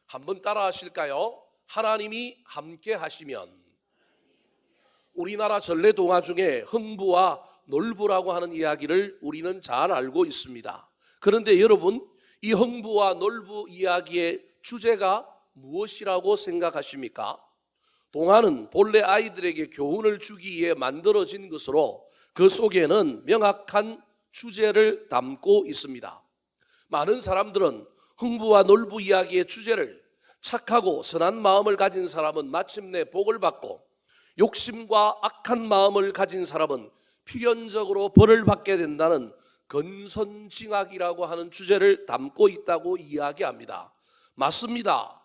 한번 따라 하실까요? 하나님이 함께 하시면. 우리나라 전래 동화 중에 흥부와 놀부라고 하는 이야기를 우리는 잘 알고 있습니다. 그런데 여러분, 이 흥부와 놀부 이야기의 주제가 무엇이라고 생각하십니까? 동화는 본래 아이들에게 교훈을 주기 위해 만들어진 것으로 그 속에는 명확한 주제를 담고 있습니다. 많은 사람들은 흥부와 놀부 이야기의 주제를 착하고 선한 마음을 가진 사람은 마침내 복을 받고 욕심과 악한 마음을 가진 사람은 필연적으로 벌을 받게 된다는 건선징악이라고 하는 주제를 담고 있다고 이야기합니다. 맞습니다.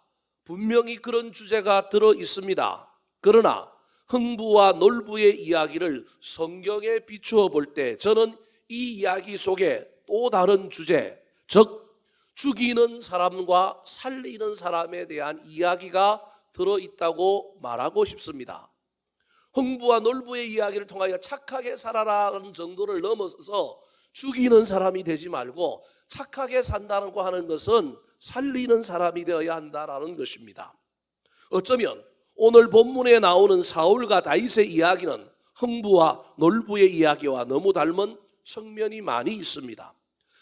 분명히 그런 주제가 들어 있습니다. 그러나 흥부와 놀부의 이야기를 성경에 비추어 볼 때 저는 이 이야기 속에 또 다른 주제, 즉 죽이는 사람과 살리는 사람에 대한 이야기가 들어있다고 말하고 싶습니다. 흥부와 놀부의 이야기를 통하여 착하게 살아라는 정도를 넘어서서 죽이는 사람이 되지 말고 착하게 산다고 하는 것은 살리는 사람이 되어야 한다는 것입니다. 어쩌면 오늘 본문에 나오는 사울과 다윗의 이야기는 흥부와 놀부의 이야기와 너무 닮은 측면이 많이 있습니다.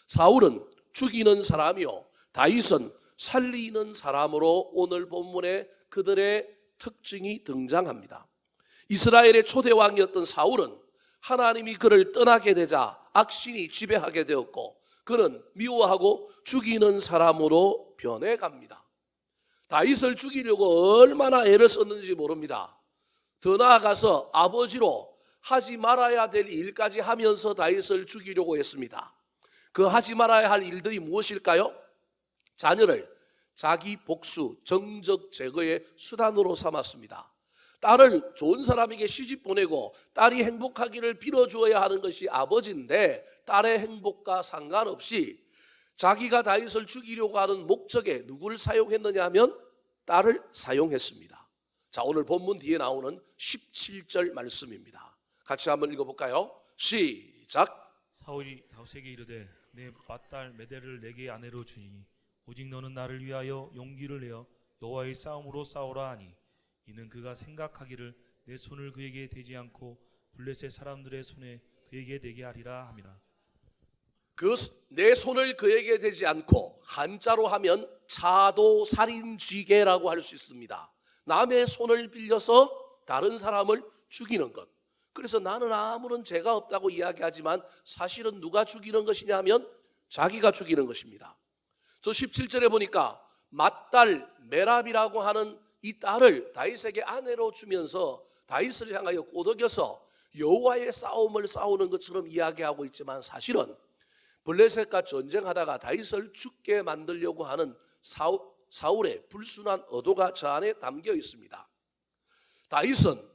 사울은 죽이는 사람이요, 다윗은 살리는 사람으로 오늘 본문에 그들의 특징이 등장합니다. 이스라엘의 초대 왕이었던 사울은 하나님이 그를 떠나게 되자 악신이 지배하게 되었고 그는 미워하고 죽이는 사람으로 변해갑니다. 다윗을 죽이려고 얼마나 애를 썼는지 모릅니다. 더 나아가서 아버지로 하지 말아야 될 일까지 하면서 다윗을 죽이려고 했습니다. 그 하지 말아야 할 일들이 무엇일까요? 자녀를 자기 복수, 정적 제거의 수단으로 삼았습니다. 딸을 좋은 사람에게 시집 보내고 딸이 행복하기를 빌어주어야 하는 것이 아버지인데 딸의 행복과 상관없이 자기가 다윗을 죽이려고 하는 목적에 누구를 사용했느냐 하면 딸을 사용했습니다. 자, 오늘 본문 뒤에 나오는 17절 말씀입니다. 같이 한번 읽어볼까요? 시작. 사울이 다윗에게 이르되 내 맏딸 메대를 내게 아내로 주니 오직 너는 나를 위하여 용기를 내어 여호와의 싸움으로 싸우라 하니 이는 그가 생각하기를 내 손을 그에게 대지 않고 블레셋 사람들의 손에 그에게 대게 하리라 함이라. 내 손을 그에게 대지 않고 한자로 하면 차도살인쥐계라고 할 수 있습니다. 남의 손을 빌려서 다른 사람을 죽이는 것. 그래서 나는 아무런 죄가 없다고 이야기하지만 사실은 누가 죽이는 것이냐 하면 자기가 죽이는 것입니다. 저 17절에 보니까 맏딸 메랍이라고 하는 이 딸을 다윗에게 아내로 주면서 다윗을 향하여 꼬드겨서 여호와의 싸움을 싸우는 것처럼 이야기하고 있지만 사실은 블레셋과 전쟁하다가 다윗을 죽게 만들려고 하는 사울의 불순한 의도가 저 안에 담겨 있습니다. 다윗은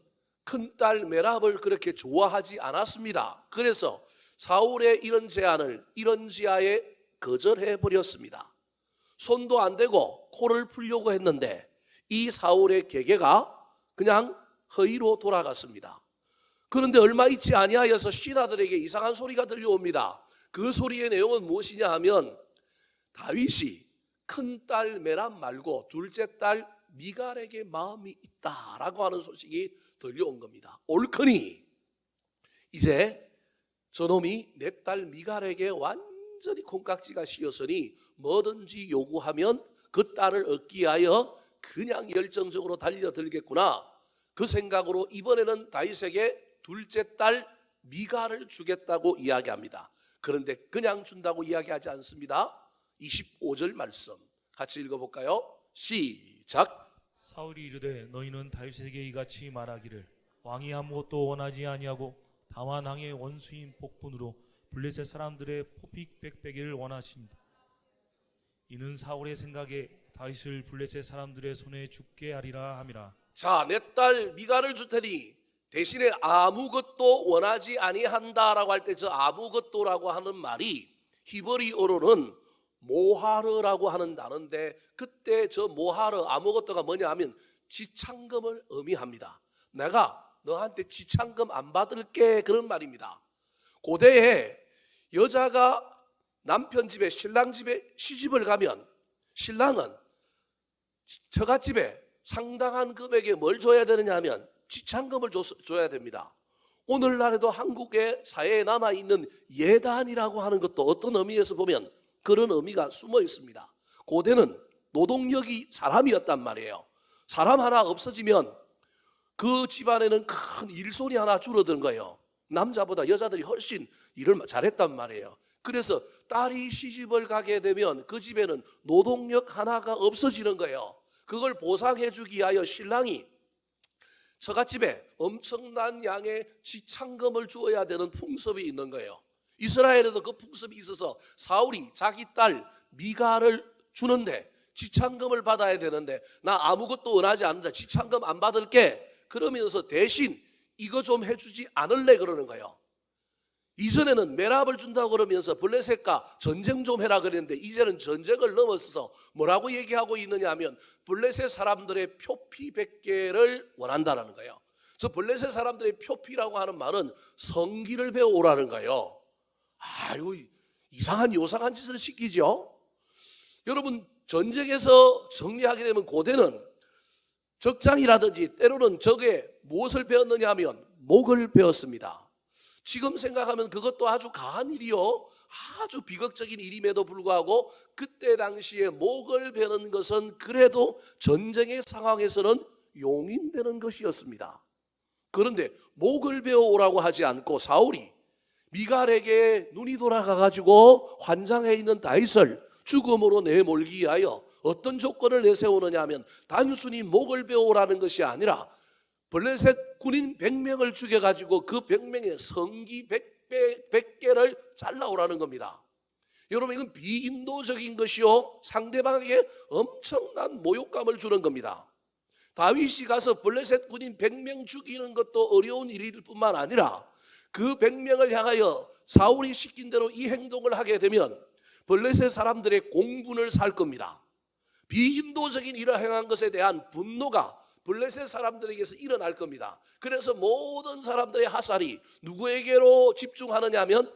큰딸 메랍을 그렇게 좋아하지 않았습니다. 그래서 사울의 이런 제안을 이런 지하에 거절해 버렸습니다. 손도 안 대고 코를 풀려고 했는데 이 사울의 계계가 그냥 허위로 돌아갔습니다. 그런데 얼마 있지 아니하여서 신하들에게 이상한 소리가 들려옵니다. 그 소리의 내용은 무엇이냐 하면 다윗이 큰딸 메랍 말고 둘째 딸 미갈에게 마음이 있다라고 하는 소식이 들려온 겁니다. 옳거니 이제 저놈이 내 딸 미갈에게 완전히 콩깍지가 씌었으니 뭐든지 요구하면 그 딸을 얻기 위하여 그냥 열정적으로 달려들겠구나. 그 생각으로 이번에는 다윗에게 둘째 딸 미갈을 주겠다고 이야기합니다. 그런데 그냥 준다고 이야기하지 않습니다. 25절 말씀 같이 읽어볼까요? 시작. 사울이 이르되 너희는 다윗에게 이같이 말하기를 왕이 아무것도 원하지 아니하고 다만 왕의 원수인 복분으로 블레셋 사람들의 포픽 빽빽이를 원하십니다. 이는 사울의 생각에 다윗을 블레셋 사람들의 손에 죽게 하리라 함이라. 자, 내 딸 미갈을 줄 테니 대신에 아무것도 원하지 아니한다라고 할 때 저 아무것도라고 하는 말이 히브리어로는 모하르라고 하는 단어인데 그때 저 모하르 아무것도가 뭐냐 하면 지창금을 의미합니다. 내가 너한테 지창금 안 받을게 그런 말입니다. 고대에 여자가 남편 집에 신랑 집에 시집을 가면 신랑은 처갓집에 상당한 금액에 뭘 줘야 되느냐 하면 지참금을 줘야 됩니다. 오늘날에도 한국의 사회에 남아있는 예단이라고 하는 것도 어떤 의미에서 보면 그런 의미가 숨어 있습니다. 고대는 노동력이 사람이었단 말이에요. 사람 하나 없어지면 그 집안에는 큰 일손이 하나 줄어든 거예요. 남자보다 여자들이 훨씬 일을 잘했단 말이에요. 그래서 딸이 시집을 가게 되면 그 집에는 노동력 하나가 없어지는 거예요. 그걸 보상해 주기 위하여 신랑이 처갓집에 엄청난 양의 지참금을 주어야 되는 풍습이 있는 거예요. 이스라엘에도 그 풍습이 있어서 사울이 자기 딸 미가를 주는데 지참금을 받아야 되는데 나 아무것도 원하지 않는다, 지참금 안 받을게 그러면서 대신 이거 좀 해주지 않을래 그러는 거예요. 이전에는 매랍을 준다고 그러면서 블레셋과 전쟁 좀 해라 그랬는데 이제는 전쟁을 넘어서서 뭐라고 얘기하고 있느냐 하면 블레셋 사람들의 표피 100개를 원한다는 거예요. 그래서 블레셋 사람들의 표피라고 하는 말은 성기를 배워오라는 거예요. 아유, 이상한 요상한 짓을 시키죠. 여러분, 전쟁에서 정리하게 되면 고대는 적장이라든지 때로는 적에 무엇을 배웠느냐 하면 목을 배웠습니다. 지금 생각하면 그것도 아주 가한 일이요, 아주 비극적인 일임에도 불구하고 그때 당시에 목을 베는 것은 그래도 전쟁의 상황에서는 용인되는 것이었습니다. 그런데 목을 베어오라고 하지 않고 사울이 미갈에게 눈이 돌아가가지고 환장해 있는 다윗을 죽음으로 내몰기 위하여 어떤 조건을 내세우느냐 하면 단순히 목을 베어오라는 것이 아니라 블레셋 군인 100명을 죽여가지고 그 100명의 성기 100개를 잘라오라는 겁니다. 여러분, 이건 비인도적인 것이요, 상대방에게 엄청난 모욕감을 주는 겁니다. 다윗이 가서 블레셋 군인 100명 죽이는 것도 어려운 일일 뿐만 아니라 그 100명을 향하여 사울이 시킨 대로 이 행동을 하게 되면 블레셋 사람들의 공분을 살 겁니다. 비인도적인 일을 행한 것에 대한 분노가 블레셋 사람들에게서 일어날 겁니다. 그래서 모든 사람들의 화살이 누구에게로 집중하느냐 하면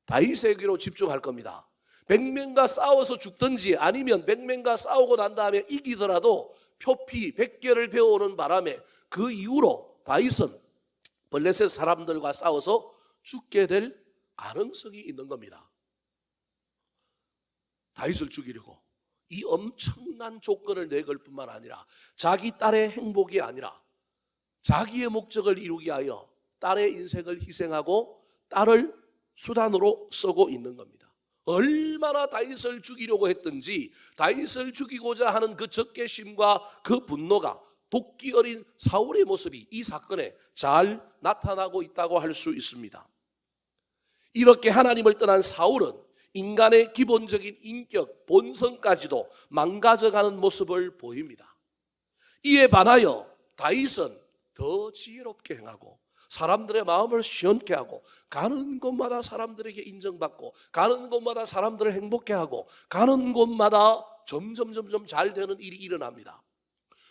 다윗에게로 집중할 겁니다. 100명과 싸워서 죽든지 아니면 100명과 싸우고 난 다음에 이기더라도 표피 100개를 배우는 바람에 그 이후로 다윗은 블레셋 사람들과 싸워서 죽게 될 가능성이 있는 겁니다. 다윗을 죽이려고 이 엄청난 조건을 내걸 뿐만 아니라 자기 딸의 행복이 아니라 자기의 목적을 이루기 위하여 딸의 인생을 희생하고 딸을 수단으로 쓰고 있는 겁니다. 얼마나 다윗을 죽이려고 했든지 다윗을 죽이고자 하는 그 적개심과 그 분노가 도끼 어린 사울의 모습이 이 사건에 잘 나타나고 있다고 할 수 있습니다. 이렇게 하나님을 떠난 사울은 인간의 기본적인 인격, 본성까지도 망가져가는 모습을 보입니다. 이에 반하여 다윗은 더 지혜롭게 행하고 사람들의 마음을 시원케 하고 가는 곳마다 사람들에게 인정받고 가는 곳마다 사람들을 행복해 하고 가는 곳마다 점점 잘 되는 일이 일어납니다.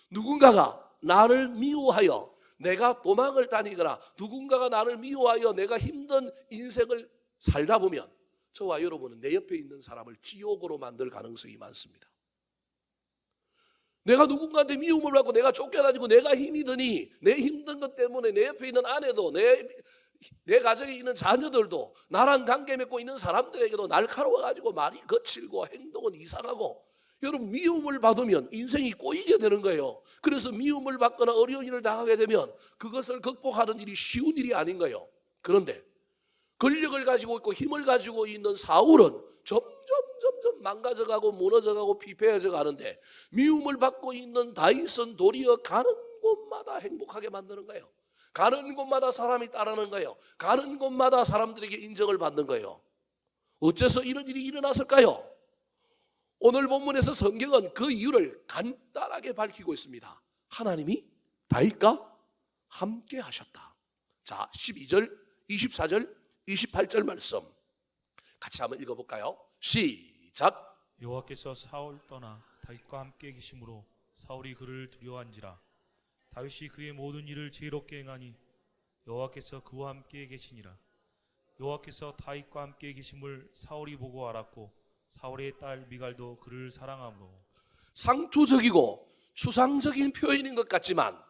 누군가가 나를 미워하여 내가 도망을 다니거나 누군가가 나를 미워하여 내가 힘든 인생을 살다 보면 저와 여러분은 내 옆에 있는 사람을 지옥으로 만들 가능성이 많습니다. 내가 누군가한테 미움을 받고 내가 쫓겨다니고 내가 힘이 드니 내 힘든 것 때문에 내 옆에 있는 아내도 내 가정에 있는 자녀들도 나랑 관계 맺고 있는 사람들에게도 날카로워가지고 말이 거칠고 행동은 이상하고, 여러분, 미움을 받으면 인생이 꼬이게 되는 거예요. 그래서 미움을 받거나 어려운 일을 당하게 되면 그것을 극복하는 일이 쉬운 일이 아닌 거예요. 그런데 권력을 가지고 있고 힘을 가지고 있는 사울은 점점 망가져가고 무너져가고 피폐해져 가는데 미움을 받고 있는 다윗은 도리어 가는 곳마다 행복하게 만드는 거예요. 가는 곳마다 사람이 따르는 거예요. 가는 곳마다 사람들에게 인정을 받는 거예요. 어째서 이런 일이 일어났을까요? 오늘 본문에서 성경은 그 이유를 간단하게 밝히고 있습니다. 하나님이 다윗과 함께 하셨다. 자, 12절, 24절, 28절 말씀 같이 한번 읽어볼까요? 시작. 여호와께서 사울 떠나 다윗과 함께 계심으로 사울이 그를 두려워한지라. 다윗이 그의 모든 일을 지혜롭게 행하니 여호와께서 그와 함께 계시니라. 여호와께서 다윗과 함께 계심을 사울이 보고 알았고 사울의 딸 미갈도 그를 사랑하므로. 상투적이고 추상적인 표현인 것 같지만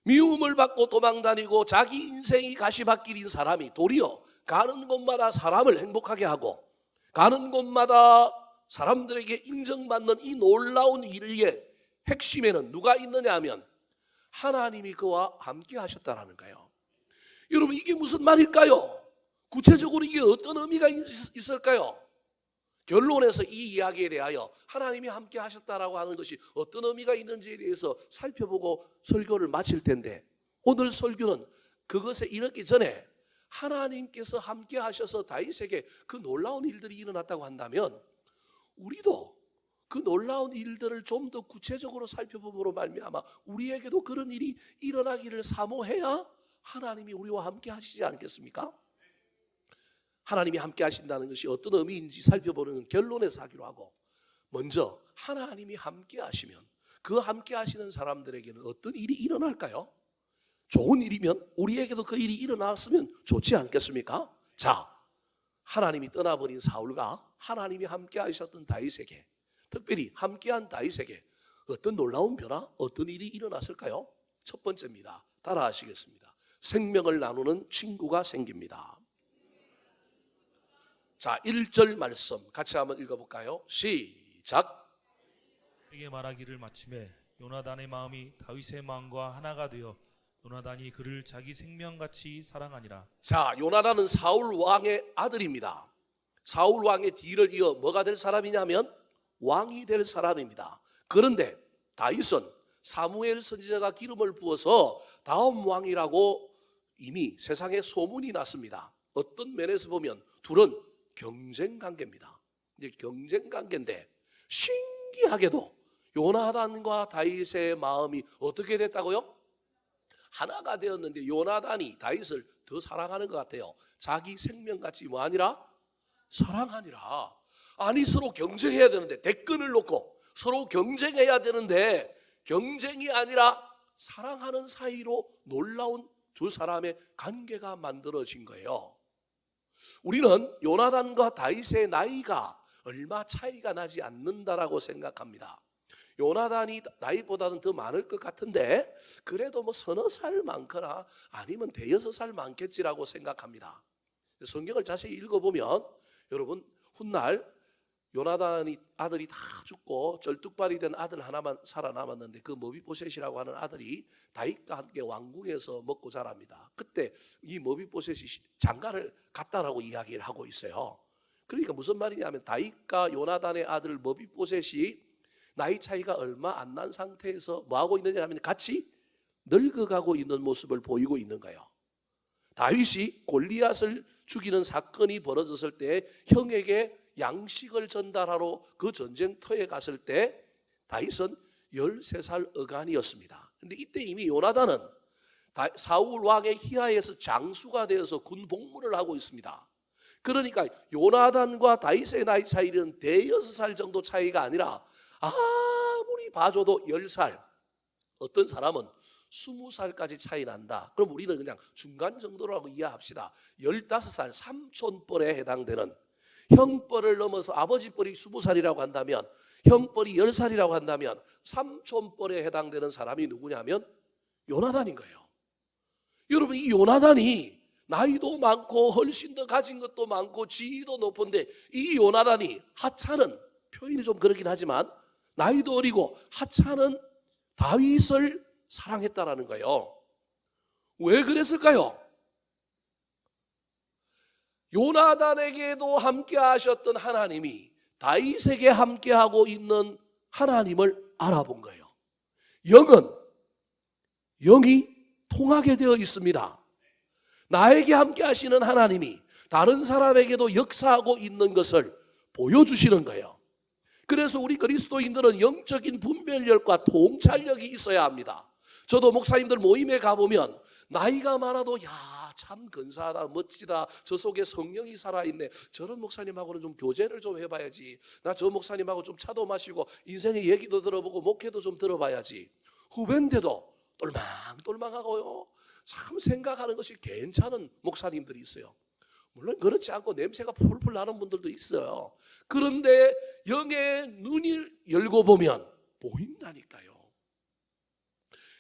미움을 받고 도망다니고 자기 인생이 가시밭길인 사람이 도리어 가는 곳마다 사람을 행복하게 하고 가는 곳마다 사람들에게 인정받는 이 놀라운 일의 핵심에는 누가 있느냐 하면 하나님이 그와 함께 하셨다라는 거예요. 여러분, 이게 무슨 말일까요? 구체적으로 이게 어떤 의미가 있을까요? 결론에서 이 이야기에 대하여 하나님이 함께 하셨다라고 하는 것이 어떤 의미가 있는지에 대해서 살펴보고 설교를 마칠 텐데, 오늘 설교는 그것에 이르기 전에 하나님께서 함께 하셔서 다윗에게 그 놀라운 일들이 일어났다고 한다면 우리도 그 놀라운 일들을 좀 더 구체적으로 살펴봄으로 말미암아 우리에게도 그런 일이 일어나기를 사모해야 하나님이 우리와 함께 하시지 않겠습니까? 하나님이 함께 하신다는 것이 어떤 의미인지 살펴보는 결론에서 하기로 하고, 먼저 하나님이 함께 하시면 그 함께 하시는 사람들에게는 어떤 일이 일어날까요? 좋은 일이면 우리에게도 그 일이 일어났으면 좋지 않겠습니까? 자, 하나님이 떠나버린 사울과 하나님이 함께 하셨던 다윗에게, 특별히 함께한 다윗에게 어떤 놀라운 변화, 어떤 일이 일어났을까요? 첫 번째입니다. 따라하시겠습니다. 생명을 나누는 친구가 생깁니다. 자, 1절 말씀 같이 한번 읽어볼까요? 시작. 에게 말하기를 마침에 요나단의 마음이 다윗의 마음과 하나가 되어 요나단이 그를 자기 생명같이 사랑하니라. 자, 요나단은 사울 왕의 아들입니다. 사울 왕의 뒤를 이어 뭐가 될 사람이냐면 왕이 될 사람입니다. 그런데 다윗은 사무엘 선지자가 기름을 부어서 다음 왕이라고 이미 세상에 소문이 났습니다. 어떤 면에서 보면 둘은 경쟁 관계입니다. 이제 경쟁 관계인데 신기하게도 요나단과 다윗의 마음이 어떻게 됐다고요? 하나가 되었는데 요나단이 다윗을 더 사랑하는 것 같아요. 자기 생명같이 뭐 아니라 사랑하니라. 아니, 서로 경쟁해야 되는데 대끈을 놓고 서로 경쟁해야 되는데 경쟁이 아니라 사랑하는 사이로 놀라운 두 사람의 관계가 만들어진 거예요. 우리는 요나단과 다윗의 나이가 얼마 차이가 나지 않는다라고 생각합니다. 요나단이 다윗보다는 더 많을 것 같은데 그래도 뭐 서너 살 많거나 아니면 대여섯 살 많겠지라고 생각합니다. 성경을 자세히 읽어보면 여러분, 훗날 요나단이 아들이 다 죽고 절뚝발이 된 아들 하나만 살아남았는데 그 머비보셋이라고 하는 아들이 다윗과 함께 왕궁에서 먹고 자랍니다. 그때 이 머비보셋이 장가를 갔다라고 이야기를 하고 있어요. 그러니까 무슨 말이냐면 다윗과 요나단의 아들 머비보셋이 나이 차이가 얼마 안 난 상태에서 뭐 하고 있느냐 하면 같이 늙어가고 있는 모습을 보이고 있는 거예요. 다윗이 골리앗을 죽이는 사건이 벌어졌을 때 형에게 양식을 전달하러 그 전쟁터에 갔을 때 다윗은 13살 어간이었습니다. 그런데 이때 이미 요나단은 사울 왕의 희하에서 장수가 되어서 군 복무를 하고 있습니다. 그러니까 요나단과 다윗의 나이 차이는 대여섯 살 정도 차이가 아니라 아무리 봐줘도 10살, 어떤 사람은 20살까지 차이 난다. 그럼 우리는 그냥 중간 정도라고 이해합시다. 15살 삼촌뻘에 해당되는, 형뻘을 넘어서 아버지 뻘이 20살이라고 한다면, 형뻘이 10살이라고 한다면 삼촌뻘에 해당되는 사람이 누구냐면 요나단인 거예요. 여러분, 이 요나단이 나이도 많고 훨씬 더 가진 것도 많고 지위도 높은데 이 요나단이, 하찮은, 표현이 좀 그렇긴 하지만 나이도 어리고 하찮은 다윗을 사랑했다라는 거예요. 왜 그랬을까요? 요나단에게도 함께 하셨던 하나님이 다윗에게 함께하고 있는 하나님을 알아본 거예요. 영이 통하게 되어 있습니다. 나에게 함께 하시는 하나님이 다른 사람에게도 역사하고 있는 것을 보여주시는 거예요. 그래서 우리 그리스도인들은 영적인 분별력과 통찰력이 있어야 합니다. 저도 목사님들 모임에 가보면 나이가 많아도 참 근사하다, 멋지다, 저 속에 성령이 살아있네, 저런 목사님하고는 좀 교제를 좀 해봐야지, 나 저 목사님하고 좀 차도 마시고 인생의 얘기도 들어보고 목회도 좀 들어봐야지. 후배인데도 똘망똘망하고요, 참 생각하는 것이 괜찮은 목사님들이 있어요. 물론 그렇지 않고 냄새가 풀풀 나는 분들도 있어요. 그런데 영의 눈이 열고 보면 보인다니까요.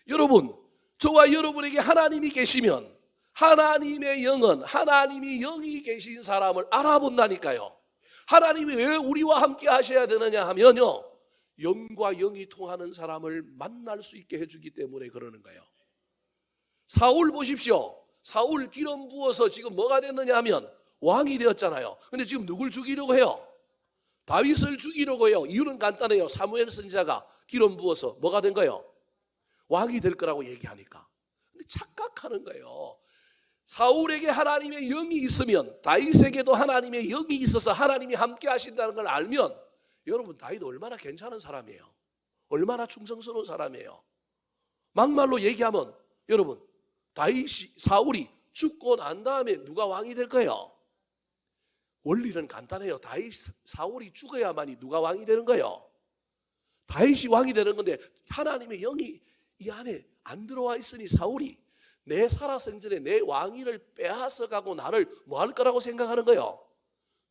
여러분, 저와 여러분에게 하나님이 계시면 하나님의 영은 하나님이 영이 계신 사람을 알아본다니까요. 하나님이 왜 우리와 함께 하셔야 되느냐 하면요, 영과 영이 통하는 사람을 만날 수 있게 해주기 때문에 그러는 거예요. 사울 보십시오. 사울 기름 부어서 지금 뭐가 됐느냐 하면 왕이 되었잖아요. 근데 지금 누굴 죽이려고 해요? 다윗을 죽이려고 해요. 이유는 간단해요. 사무엘 선지자가 기름 부어서 뭐가 된 거예요? 왕이 될 거라고 얘기하니까. 근데 착각하는 거예요. 사울에게 하나님의 영이 있으면 다윗에게도 하나님의 영이 있어서 하나님이 함께 하신다는 걸 알면, 여러분, 다윗 얼마나 괜찮은 사람이에요. 얼마나 충성스러운 사람이에요. 막말로 얘기하면 여러분, 사울이 죽고 난 다음에 누가 왕이 될 거예요? 원리는 간단해요. 사울이 죽어야만이 누가 왕이 되는 거예요? 다윗이 왕이 되는 건데 하나님의 영이 이 안에 안 들어와 있으니 사울이 내 살아생 전에 내 왕위를 빼앗아가고 나를 뭐 할 거라고 생각하는 거예요?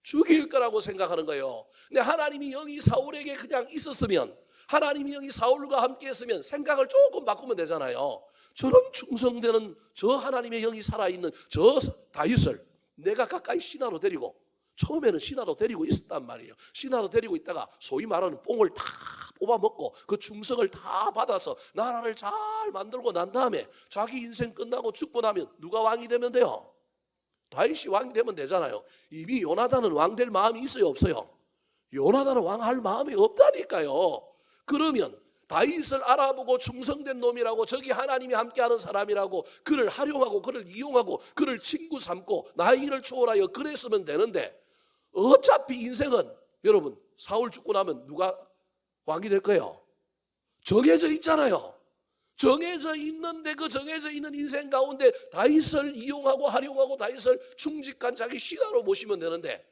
죽일 거라고 생각하는 거예요. 근데 하나님이 영이 사울에게 그냥 있었으면, 하나님이 영이 사울과 함께 했으면 생각을 조금 바꾸면 되잖아요. 저런 충성되는 저 하나님의 영이 살아있는 저 다윗을 내가 가까이 신하로 데리고, 처음에는 신하로 데리고 있었단 말이에요. 신하로 데리고 있다가 소위 말하는 뽕을 다 뽑아먹고 그 충성을 다 받아서 나라를 잘 만들고 난 다음에 자기 인생 끝나고 죽고 나면 누가 왕이 되면 돼요? 다윗이 왕이 되면 되잖아요. 이미 요나단은 왕 될 마음이 있어요, 없어요? 요나단은 왕할 마음이 없다니까요. 그러면 다윗을 알아보고 충성된 놈이라고, 저기 하나님이 함께하는 사람이라고 그를 활용하고 그를 이용하고 그를 친구 삼고 나이를 초월하여 그랬으면 되는데, 어차피 인생은 여러분 사울 죽고 나면 누가 왕이 될 거예요? 정해져 있잖아요. 정해져 있는데 그 정해져 있는 인생 가운데 다윗을 이용하고 활용하고 다윗을 충직한 자기 신하로 모시면 되는데,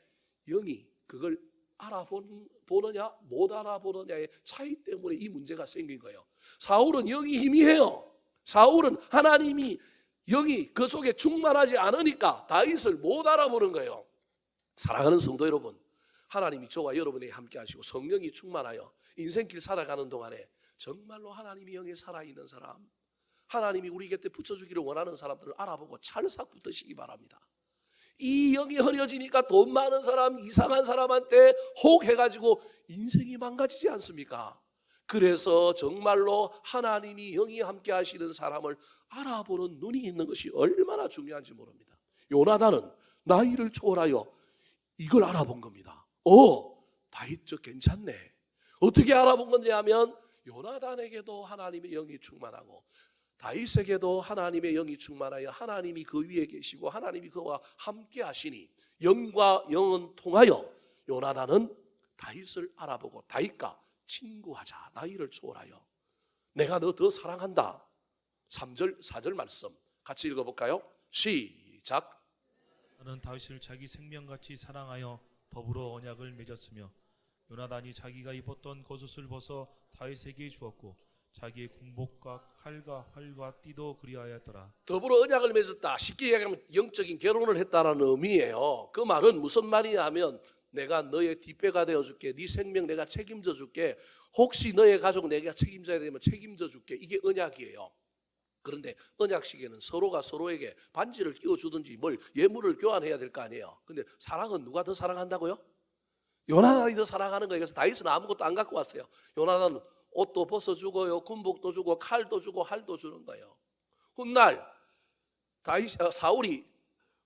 영이 그걸 알아보느냐 못 알아보느냐의 차이 때문에 이 문제가 생긴 거예요. 사울은 영이 희미해요. 사울은 하나님이 영이 그 속에 충만하지 않으니까 다윗을 못 알아보는 거예요. 사랑하는 성도 여러분, 하나님이 저와 여러분에게 함께 하시고 성령이 충만하여 인생길 살아가는 동안에 정말로 하나님이 영에 살아있는 사람, 하나님이 우리 곁에 붙여주기를 원하는 사람들을 알아보고 찰싹 붙으시기 바랍니다. 이 영이 흐려지니까 돈 많은 사람, 이상한 사람한테 혹 해가지고 인생이 망가지지 않습니까? 그래서 정말로 하나님이 영이 함께 하시는 사람을 알아보는 눈이 있는 것이 얼마나 중요한지 모릅니다. 요나단은 나이를 초월하여 이걸 알아본 겁니다. 다윗 저 괜찮네. 어떻게 알아본 건지 하면 요나단에게도 하나님의 영이 충만하고 다윗에게도 하나님의 영이 충만하여 하나님이 그 위에 계시고 하나님이 그와 함께 하시니 영과 영은 통하여 요나단은 다윗을 알아보고 다윗과 친구하자, 나이를 초월하여 내가 너 더 사랑한다. 3절 4절 말씀 같이 읽어볼까요? 시작. 그는 다윗을 자기 생명같이 사랑하여 더불어 언약을 맺었으며 요나단이 자기가 입었던 겉옷을 벗어 다윗에게 주었고 자기의 군복과 칼과 활과 띠도 그리하였더라. 더불어 언약을 맺었다. 쉽게 얘기하면 영적인 결혼을 했다라는 의미예요. 그 말은 무슨 말이냐 하면 내가 너의 뒷배가 되어줄게. 네 생명 내가 책임져 줄게. 혹시 너의 가족 내가 책임져야 되면 책임져 줄게. 이게 언약이에요. 그런데 언약식에는 서로가 서로에게 반지를 끼워주든지 뭘 예물을 교환해야 될 거 아니에요. 근데 사랑은 누가 더 사랑한다고요? 요나단이 더 사랑하는 거예요. 그래서 다윗은 아무것도 안 갖고 왔어요. 요나단은 옷도 벗어주고요, 군복도 주고 칼도 주고 활도 주는 거예요. 훗날 사울이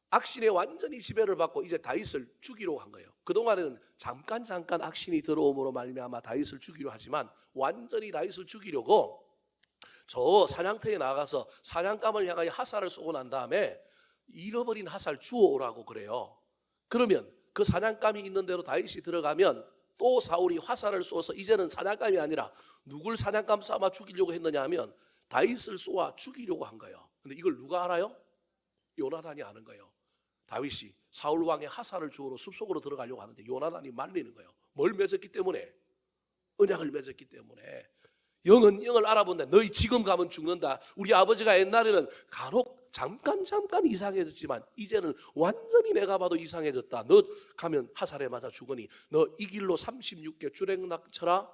악신에 완전히 지배를 받고 이제 다윗을 죽이려고 한 거예요. 그동안에는 잠깐 악신이 들어옴으로 말미암아 다윗을 죽이려 하지만 완전히 다윗을 죽이려고 저 사냥터에 나가서 사냥감을 향하여 화살을 쏘고 난 다음에 잃어버린 화살 주워오라고 그래요. 그러면 그 사냥감이 있는 대로 다윗이 들어가면 또 사울이 화살을 쏘서 이제는 사냥감이 아니라 누굴 사냥감 삼아 죽이려고 했느냐 하면 다윗을 쏘아 죽이려고 한 거예요. 근데 이걸 누가 알아요? 요나단이 아는 거예요. 다윗이 사울 왕의 화살을 주우러 숲속으로 들어가려고 하는데 요나단이 말리는 거예요. 뭘 맺었기 때문에? 언약을 맺었기 때문에. 영은 영을 알아본다. 너희 지금 가면 죽는다. 우리 아버지가 옛날에는 간혹 잠깐 이상해졌지만 이제는 완전히 내가 봐도 이상해졌다. 너 가면 화살에 맞아 죽으니 너 이 길로 36개 주랭락 쳐라.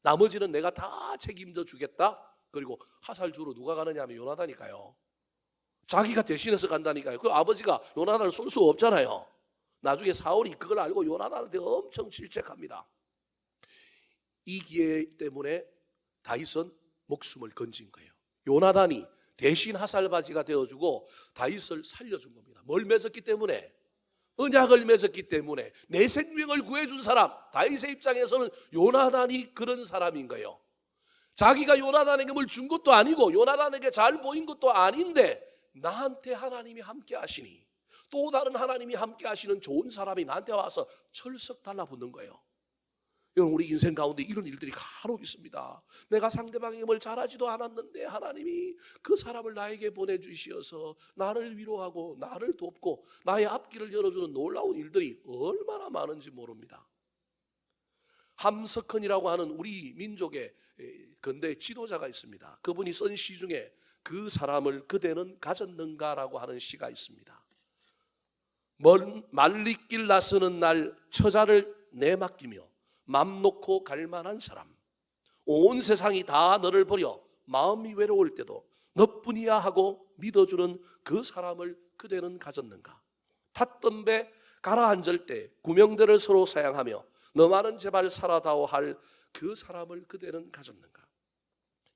나머지는 내가 다 책임져 주겠다. 그리고 화살 주로 누가 가느냐 하면 요나단이니까요. 자기가 대신해서 간다니까요. 그 아버지가 요나단을 쏠 수 없잖아요. 나중에 사울이 그걸 알고 요나단한테 엄청 질책합니다. 이 기회 때문에 다윗은 목숨을 건진 거예요. 요나단이 대신 화살바지가 되어주고 다윗을 살려준 겁니다. 뭘 맺었기 때문에? 언약을 맺었기 때문에. 내 생명을 구해준 사람, 다윗의 입장에서는 요나단이 그런 사람인 거예요. 자기가 요나단에게 뭘 준 것도 아니고 요나단에게 잘 보인 것도 아닌데 나한테 하나님이 함께 하시니, 또 다른 하나님이 함께 하시는 좋은 사람이 나한테 와서 철썩 달라붙는 거예요. 여러분, 우리 인생 가운데 이런 일들이 간혹 있습니다. 내가 상대방에게 뭘 잘하지도 않았는데 하나님이 그 사람을 나에게 보내주시어서 나를 위로하고 나를 돕고 나의 앞길을 열어주는 놀라운 일들이 얼마나 많은지 모릅니다. 함석헌이라고 하는 우리 민족의 근대 지도자가 있습니다. 그분이 쓴 시 중에 그 사람을 그대는 가졌는가라고 하는 시가 있습니다. 말리길 나서는 날 처자를 내맡기며 맘 놓고 갈 만한 사람, 온 세상이 다 너를 버려 마음이 외로울 때도 너뿐이야 하고 믿어주는 그 사람을 그대는 가졌는가? 탔던 배 가라앉을 때 구명대를 서로 사양하며 너만은 제발 살아다오 할 그 사람을 그대는 가졌는가?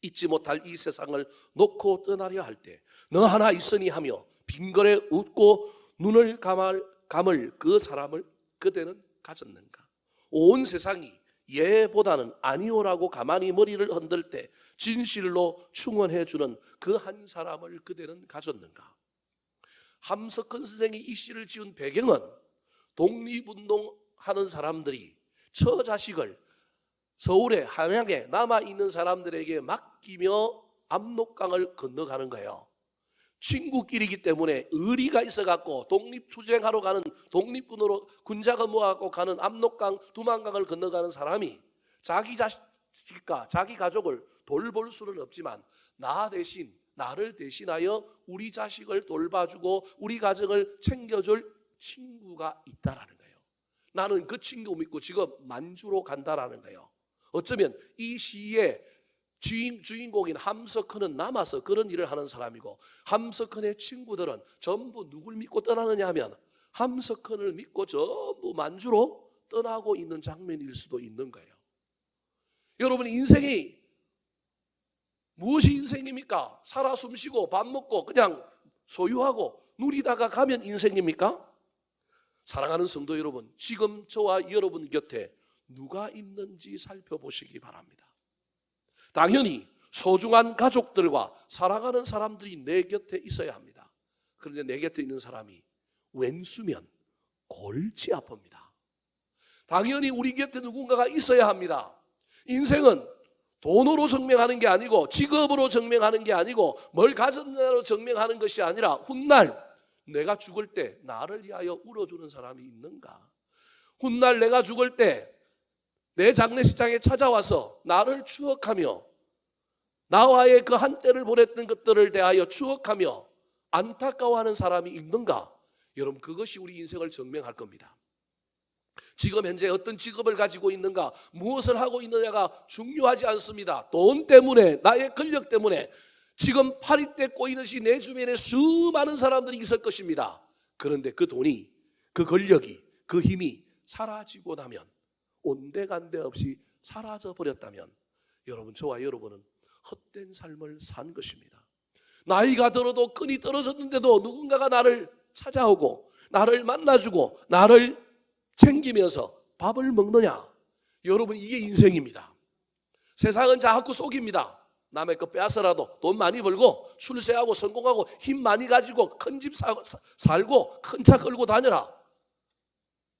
잊지 못할 이 세상을 놓고 떠나려 할 때 너 하나 있으니 하며 빙거레 웃고 눈을 감을 그 사람을 그대는 가졌는가? 온 세상이 예보다는 아니오라고 가만히 머리를 흔들 때 진실로 충원해 주는 그 한 사람을 그대는 가졌는가? 함석헌 선생이 이 시를 지은 배경은 독립운동하는 사람들이 처자식을 서울에 한양에 남아있는 사람들에게 맡기며 압록강을 건너가는 거예요. 친구끼리기 때문에 의리가 있어갖고 독립투쟁하러 가는, 독립군으로 군자가 모아갖고 가는 압록강, 두만강을 건너가는 사람이 자기 자식과 자기 가족을 돌볼 수는 없지만 나 대신, 나를 대신하여 우리 자식을 돌봐주고 우리 가정을 챙겨줄 친구가 있다라는 거예요. 나는 그 친구 믿고 지금 만주로 간다라는 거예요. 어쩌면 이 시의 주인공인 함석헌은 남아서 그런 일을 하는 사람이고, 함석헌의 친구들은 전부 누굴 믿고 떠나느냐 하면 함석헌을 믿고 전부 만주로 떠나고 있는 장면일 수도 있는 거예요. 여러분, 인생이 무엇이 인생입니까? 살아 숨쉬고 밥 먹고 그냥 소유하고 누리다가 가면 인생입니까? 사랑하는 성도 여러분, 지금 저와 여러분 곁에 누가 있는지 살펴보시기 바랍니다. 당연히 소중한 가족들과 사랑하는 사람들이 내 곁에 있어야 합니다. 그런데 내 곁에 있는 사람이 왼수면 골치 아픕니다. 당연히 우리 곁에 누군가가 있어야 합니다. 인생은 돈으로 증명하는 게 아니고, 직업으로 증명하는 게 아니고, 뭘 가졌냐로 증명하는 것이 아니라 훗날 내가 죽을 때 나를 위하여 울어주는 사람이 있는가? 훗날 내가 죽을 때 내 장례식장에 찾아와서 나를 추억하며 나와의 그 한때를 보냈던 것들을 대하여 추억하며 안타까워하는 사람이 있는가? 여러분, 그것이 우리 인생을 증명할 겁니다. 지금 현재 어떤 직업을 가지고 있는가, 무엇을 하고 있느냐가 중요하지 않습니다. 돈 때문에, 나의 권력 때문에 지금 파리떼 꼬이듯이 내 주변에 수많은 사람들이 있을 것입니다. 그런데 그 돈이, 그 권력이, 그 힘이 사라지고 나면, 온데간데 없이 사라져 버렸다면 여러분, 저와 여러분은 헛된 삶을 산 것입니다. 나이가 들어도 끈이 떨어졌는데도 누군가가 나를 찾아오고 나를 만나주고 나를 챙기면서 밥을 먹느냐? 여러분, 이게 인생입니다. 세상은 자꾸 속입니다. 남의 거 빼앗아라도 돈 많이 벌고 출세하고 성공하고 힘 많이 가지고 큰 집 살고 큰 차 끌고 다녀라.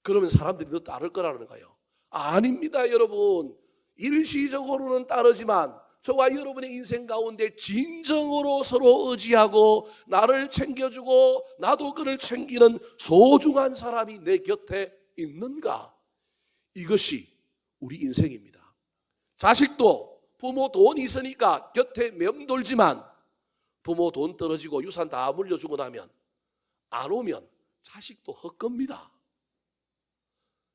그러면 사람들이 너 따를 거라는 거예요. 아닙니다, 여러분. 일시적으로는 따르지만 저와 여러분의 인생 가운데 진정으로 서로 의지하고 나를 챙겨주고 나도 그를 챙기는 소중한 사람이 내 곁에 있는가? 이것이 우리 인생입니다. 자식도 부모 돈 있으니까 곁에 맴돌지만 부모 돈 떨어지고 유산 다 물려주고 나면 안 오면 자식도 헛겁니다.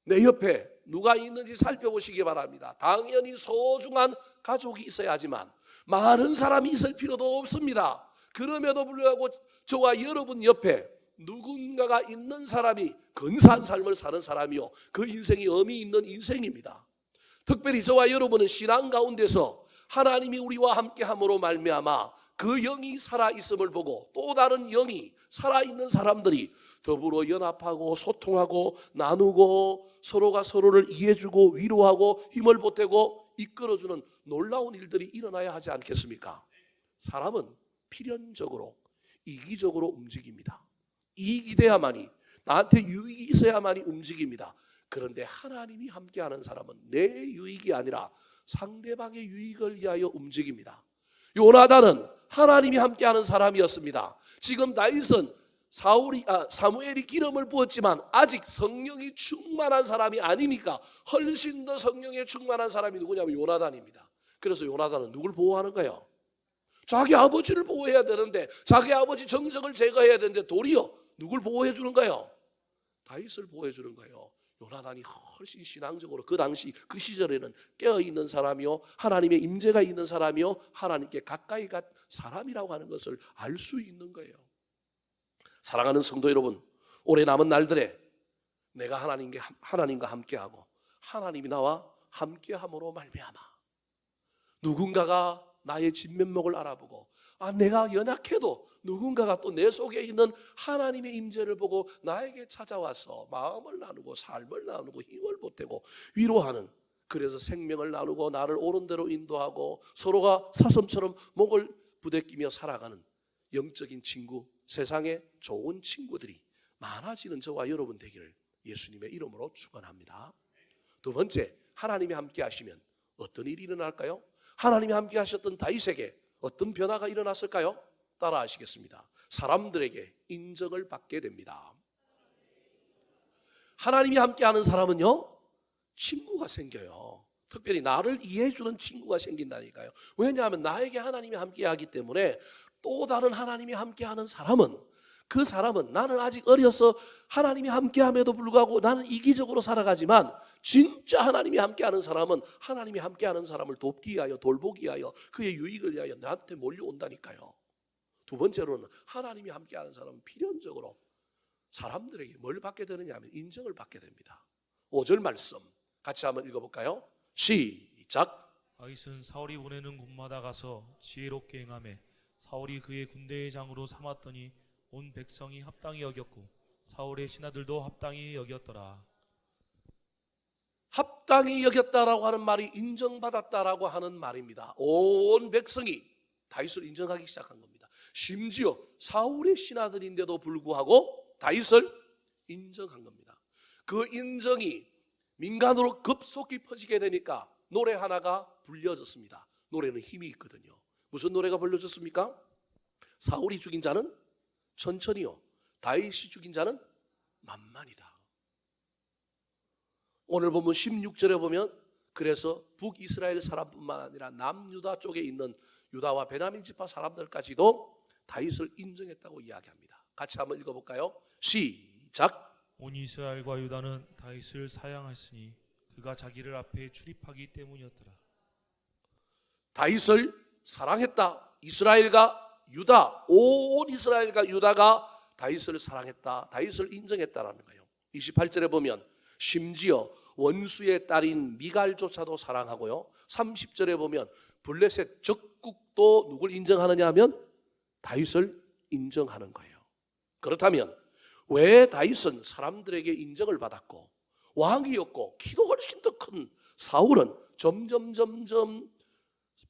내 옆에 누가 있는지 살펴보시기 바랍니다. 당연히 소중한 가족이 있어야 하지만 많은 사람이 있을 필요도 없습니다. 그럼에도 불구하고 저와 여러분 옆에 누군가가 있는 사람이 근사한 삶을 사는 사람이요, 그 인생이 의미 있는 인생입니다. 특별히 저와 여러분은 신앙 가운데서 하나님이 우리와 함께함으로 말미암아 그 영이 살아있음을 보고 또 다른 영이 살아있는 사람들이 더불어 연합하고 소통하고 나누고 서로가 서로를 이해해주고 위로하고 힘을 보태고 이끌어주는 놀라운 일들이 일어나야 하지 않겠습니까? 사람은 필연적으로 이기적으로 움직입니다. 이익이 돼야만이, 나한테 유익이 있어야만이 움직입니다. 그런데 하나님이 함께하는 사람은 내 유익이 아니라 상대방의 유익을 위하여 움직입니다. 요나단은 하나님이 함께하는 사람이었습니다. 지금 다윗은 사무엘이 기름을 부었지만 아직 성령이 충만한 사람이 아니니까 훨씬 더 성령에 충만한 사람이 누구냐면 요나단입니다. 그래서 요나단은 누굴 보호하는가요? 자기 아버지를 보호해야 되는데, 자기 아버지 정적을 제거해야 되는데 도리어 누굴 보호해 주는가요? 다윗을 보호해 주는 거예요. 요나단이 훨씬 신앙적으로 그 당시 그 시절에는 깨어있는 사람이요, 하나님의 임재가 있는 사람이요, 하나님께 가까이 간 사람이라고 하는 것을 알 수 있는 거예요. 사랑하는 성도 여러분, 올해 남은 날들에 내가 하나님과 함께하고 하나님이 나와 함께함으로 말미암아 누군가가 나의 진면목을 알아보고 내가 연약해도 누군가가 또 내 속에 있는 하나님의 임재를 보고 나에게 찾아와서 마음을 나누고 삶을 나누고 힘을 보태고 위로하는, 그래서 생명을 나누고 나를 옳은 대로 인도하고 서로가 사슴처럼 목을 부대끼며 살아가는 영적인 친구, 세상에 좋은 친구들이 많아지는 저와 여러분 되기를 예수님의 이름으로 축원합니다. 두 번째, 하나님이 함께 하시면 어떤 일이 일어날까요? 하나님이 함께 하셨던 다윗에게 어떤 변화가 일어났을까요? 따라 하시겠습니다. 사람들에게 인정을 받게 됩니다. 하나님이 함께하는 사람은요, 친구가 생겨요. 특별히 나를 이해해주는 친구가 생긴다니까요. 왜냐하면 나에게 하나님이 함께하기 때문에 또 다른 하나님이 함께하는 사람은, 그 사람은 나는 아직 어려서 하나님이 함께함에도 불구하고 나는 이기적으로 살아가지만 진짜 하나님이 함께하는 사람은 하나님이 함께하는 사람을 돕기 위하여, 돌보기 위하여, 그의 유익을 위하여 나한테 몰려온다니까요. 두 번째로는 하나님이 함께하는 사람은 필연적으로 사람들에게 뭘 받게 되느냐 하면 인정을 받게 됩니다. 5절 말씀 같이 한번 읽어볼까요? 시작. 다윗은 사울이 보내는 곳마다 가서 지혜롭게 행하매 사울이 그의 군대의 장으로 삼았더니 온 백성이 합당히 여겼고 사울의 신하들도 합당히 여겼더라. 합당히 여겼다라고 하는 말이 인정받았다라고 하는 말입니다. 온 백성이 다윗을 인정하기 시작한 겁니다. 심지어 사울의 신하들인데도 불구하고 다윗을 인정한 겁니다. 그 인정이 민간으로 급속히 퍼지게 되니까 노래 하나가 불려졌습니다. 노래는 힘이 있거든요. 무슨 노래가 불려졌습니까? 사울이 죽인 자는 천천히요, 다윗이 죽인 자는 만만이다. 오늘 보면 16절에 보면 그래서 북이스라엘 사람뿐만 아니라 남유다 쪽에 있는 유다와 베냐민 지파 사람들까지도 다윗을 인정했다고 이야기합니다. 같이 한번 읽어볼까요? 시작. 온 이스라엘과 유다는 다윗을 사양했으니 그가 자기를 앞에 출입하기 때문이었더라. 다윗을 사랑했다. 이스라엘과 유다, 온 이스라엘과 유다가 다윗을 사랑했다, 다윗을 인정했다라는 거예요. 28절에 보면 심지어 원수의 딸인 미갈조차도 사랑하고요, 30절에 보면 블레셋 적국도 누굴 인정하느냐 하면 다윗을 인정하는 거예요. 그렇다면 왜 다윗은 사람들에게 인정을 받았고 왕이었고 키도 훨씬 더 큰 사울은 점점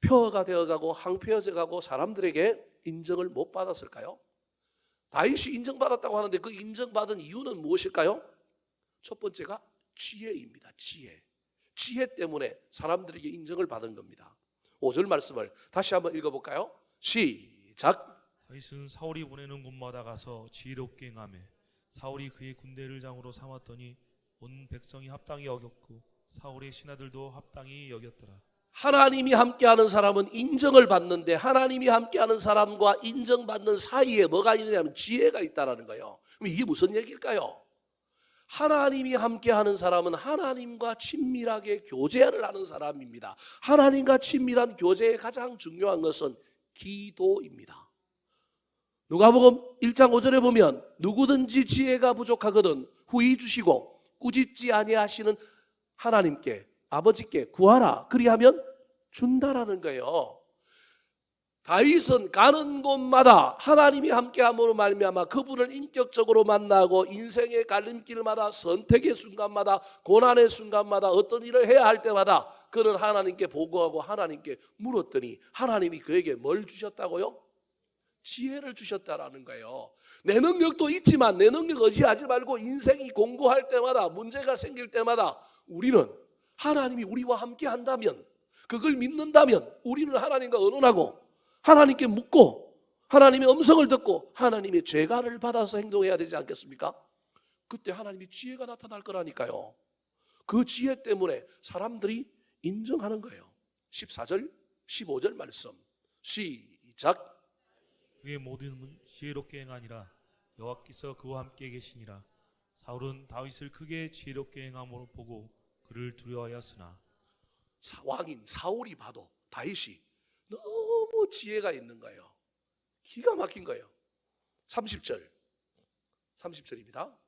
폐허가 되어가고 황폐해져 가고 사람들에게 인정을 못 받았을까요? 다윗이 인정받았다고 하는데 그 인정받은 이유는 무엇일까요? 첫 번째가 지혜입니다. 지혜 때문에 사람들에게 인정을 받은 겁니다. 5절 말씀을 다시 한번 읽어볼까요? 시작. 다윗은 사울이 보내는 곳마다 가서 지혜롭게 행하매 사울이 그의 군대를 장으로 삼았더니 온 백성이 합당히 여겼고 사울의 신하들도 합당히 여겼더라. 하나님이 함께하는 사람은 인정을 받는데 하나님이 함께하는 사람과 인정받는 사이에 뭐가 있느냐면 지혜가 있다는 거예요. 그럼 이게 무슨 얘기일까요? 하나님이 함께하는 사람은 하나님과 친밀하게 교제를 하는 사람입니다. 하나님과 친밀한 교제의 가장 중요한 것은 기도입니다. 누가복음 1장 5절에 보면 누구든지 지혜가 부족하거든 후히 주시고 꾸짖지 아니하시는 하나님께 아버지께 구하라 그리하면 준다라는 거예요. 다윗은 가는 곳마다 하나님이 함께함으로 말미암아 그분을 인격적으로 만나고 인생의 갈림길마다 선택의 순간마다 고난의 순간마다 어떤 일을 해야 할 때마다 그는 하나님께 보고하고 하나님께 물었더니 하나님이 그에게 뭘 주셨다고요? 지혜를 주셨다라는 거예요. 내 능력도 있지만 내 능력 의지하지 말고 인생이 공고할 때마다 문제가 생길 때마다 우리는 하나님이 우리와 함께 한다면 그걸 믿는다면 우리는 하나님과 의논하고 하나님께 묻고 하나님의 음성을 듣고 하나님의 제가를 받아서 행동해야 되지 않겠습니까? 그때 하나님의 지혜가 나타날 거라니까요. 그 지혜 때문에 사람들이 인정하는 거예요. 14절 15절 말씀 시작. 그의 모든 지혜롭게 행하니라. 여호와께서 그와 함께 계시니라. 사울은 다윗을 크게 지혜롭게 행함으로 보고 그를 두려워하였으나 왕인 사울이 봐도 다윗이 너무 지혜가 있는 거예요. 기가 막힌 거예요. 30절입니다.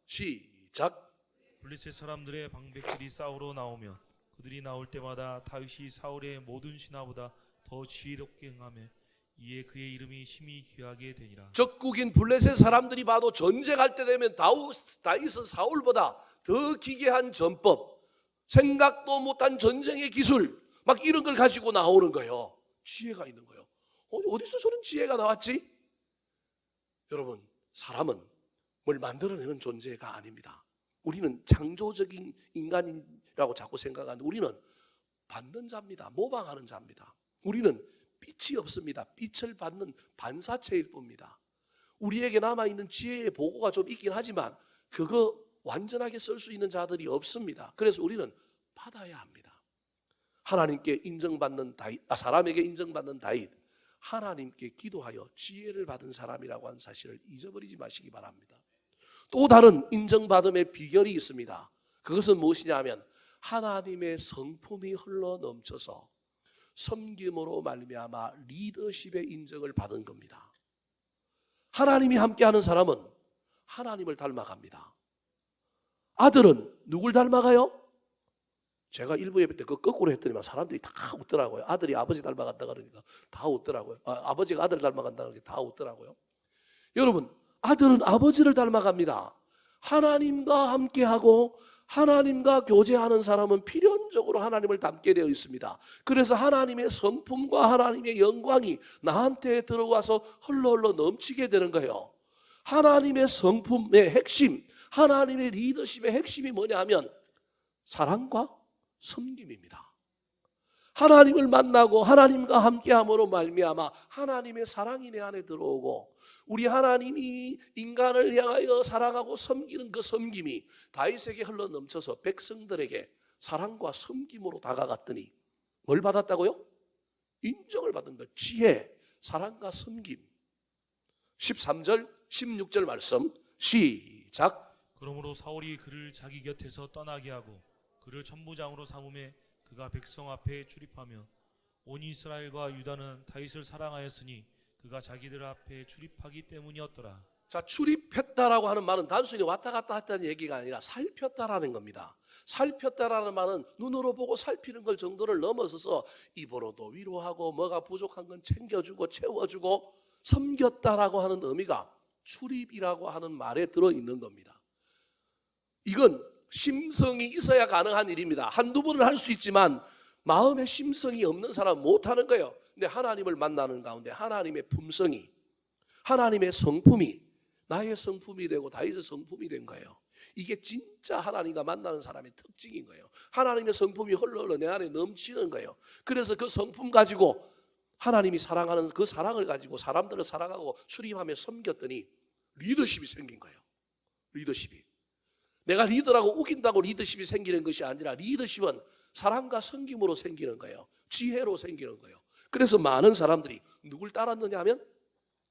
시작. 블레셋 사람들의 방백들이 싸우러 나오면 그들이 나올 때마다 다윗이 사울의 모든 신하보다 더 지혜롭게 행하며 이에 그의 이름이 심히 귀하게 되니라. 적국인 블레셋 사람들이 봐도 전쟁할 때 되면 다윗은 사울보다 더 기괴한 전법, 생각도 못한 전쟁의 기술 막 이런 걸 가지고 나오는 거예요. 지혜가 있는 거예요. 어디서 저런 지혜가 나왔지? 여러분, 사람은 뭘 만들어내는 존재가 아닙니다. 우리는 창조적인 인간이라고 자꾸 생각하는데 우리는 받는 자입니다. 모방하는 자입니다. 우리는 빛이 없습니다. 빛을 받는 반사체일 뿐입니다. 우리에게 남아있는 지혜의 보고가 좀 있긴 하지만 그거 완전하게 쓸 수 있는 자들이 없습니다. 그래서 우리는 받아야 합니다. 하나님께 인정받는 다윗, 사람에게 인정받는 다윗, 하나님께 기도하여 지혜를 받은 사람이라고 하는 사실을 잊어버리지 마시기 바랍니다. 또 다른 인정받음의 비결이 있습니다. 그것은 무엇이냐 하면 하나님의 성품이 흘러 넘쳐서 섬김으로 말미암아 리더십의 인정을 받은 겁니다. 하나님이 함께하는 사람은 하나님을 닮아갑니다. 아들은 누굴 닮아가요? 제가 일부 예배 때 그 거꾸로 했더니만 사람들이 다 웃더라고요. 아들이 아버지 닮아간다 그러니까 다 웃더라고요. 아버지가 아들 닮아간다 그러니까 다 웃더라고요. 여러분, 아들은 아버지를 닮아갑니다. 하나님과 함께하고 하나님과 교제하는 사람은 필연적으로 하나님을 닮게 되어 있습니다. 그래서 하나님의 성품과 하나님의 영광이 나한테 들어와서 흘러 넘치게 되는 거예요. 하나님의 성품의 핵심, 하나님의 리더십의 핵심이 뭐냐 하면 사랑과 섬김입니다. 하나님을 만나고 하나님과 함께함으로 말미암아 하나님의 사랑이 내 안에 들어오고 우리 하나님이 인간을 향하여 사랑하고 섬기는 그 섬김이 다윗에게 흘러 넘쳐서 백성들에게 사랑과 섬김으로 다가갔더니 뭘 받았다고요? 인정을 받은 것. 지혜, 사랑과 섬김. 13절, 16절 말씀 시작. 그러므로 사울이 그를 자기 곁에서 떠나게 하고 그를 천부장으로 삼음에 그가 백성 앞에 출입하며 온 이스라엘과 유다는 다윗을 사랑하였으니 그가 자기들 앞에 출입하기 때문이었더라. 자, 출입했다라고 하는 말은 단순히 왔다 갔다 했다는 얘기가 아니라 살폈다라는 겁니다. 살폈다라는 말은 눈으로 보고 살피는 걸 정도를 넘어서서 입으로도 위로하고 뭐가 부족한 건 챙겨주고 채워주고 섬겼다라고 하는 의미가 출입이라고 하는 말에 들어있는 겁니다. 이건 심성이 있어야 가능한 일입니다. 한두 번은 할 수 있지만 마음의 심성이 없는 사람은 못하는 거예요. 근데 하나님을 만나는 가운데 하나님의 품성이, 하나님의 성품이 나의 성품이 되고 다윗의 성품이 된 거예요. 이게 진짜 하나님과 만나는 사람의 특징인 거예요. 하나님의 성품이 흘러 내 안에 넘치는 거예요. 그래서 그 성품 가지고 하나님이 사랑하는 그 사랑을 가지고 사람들을 사랑하고 출입하며 섬겼더니 리더십이 생긴 거예요. 리더십이. 내가 리더라고 우긴다고 리더십이 생기는 것이 아니라 리더십은 사랑과 섬김으로 생기는 거예요. 지혜로 생기는 거예요. 그래서 많은 사람들이 누굴 따랐느냐 하면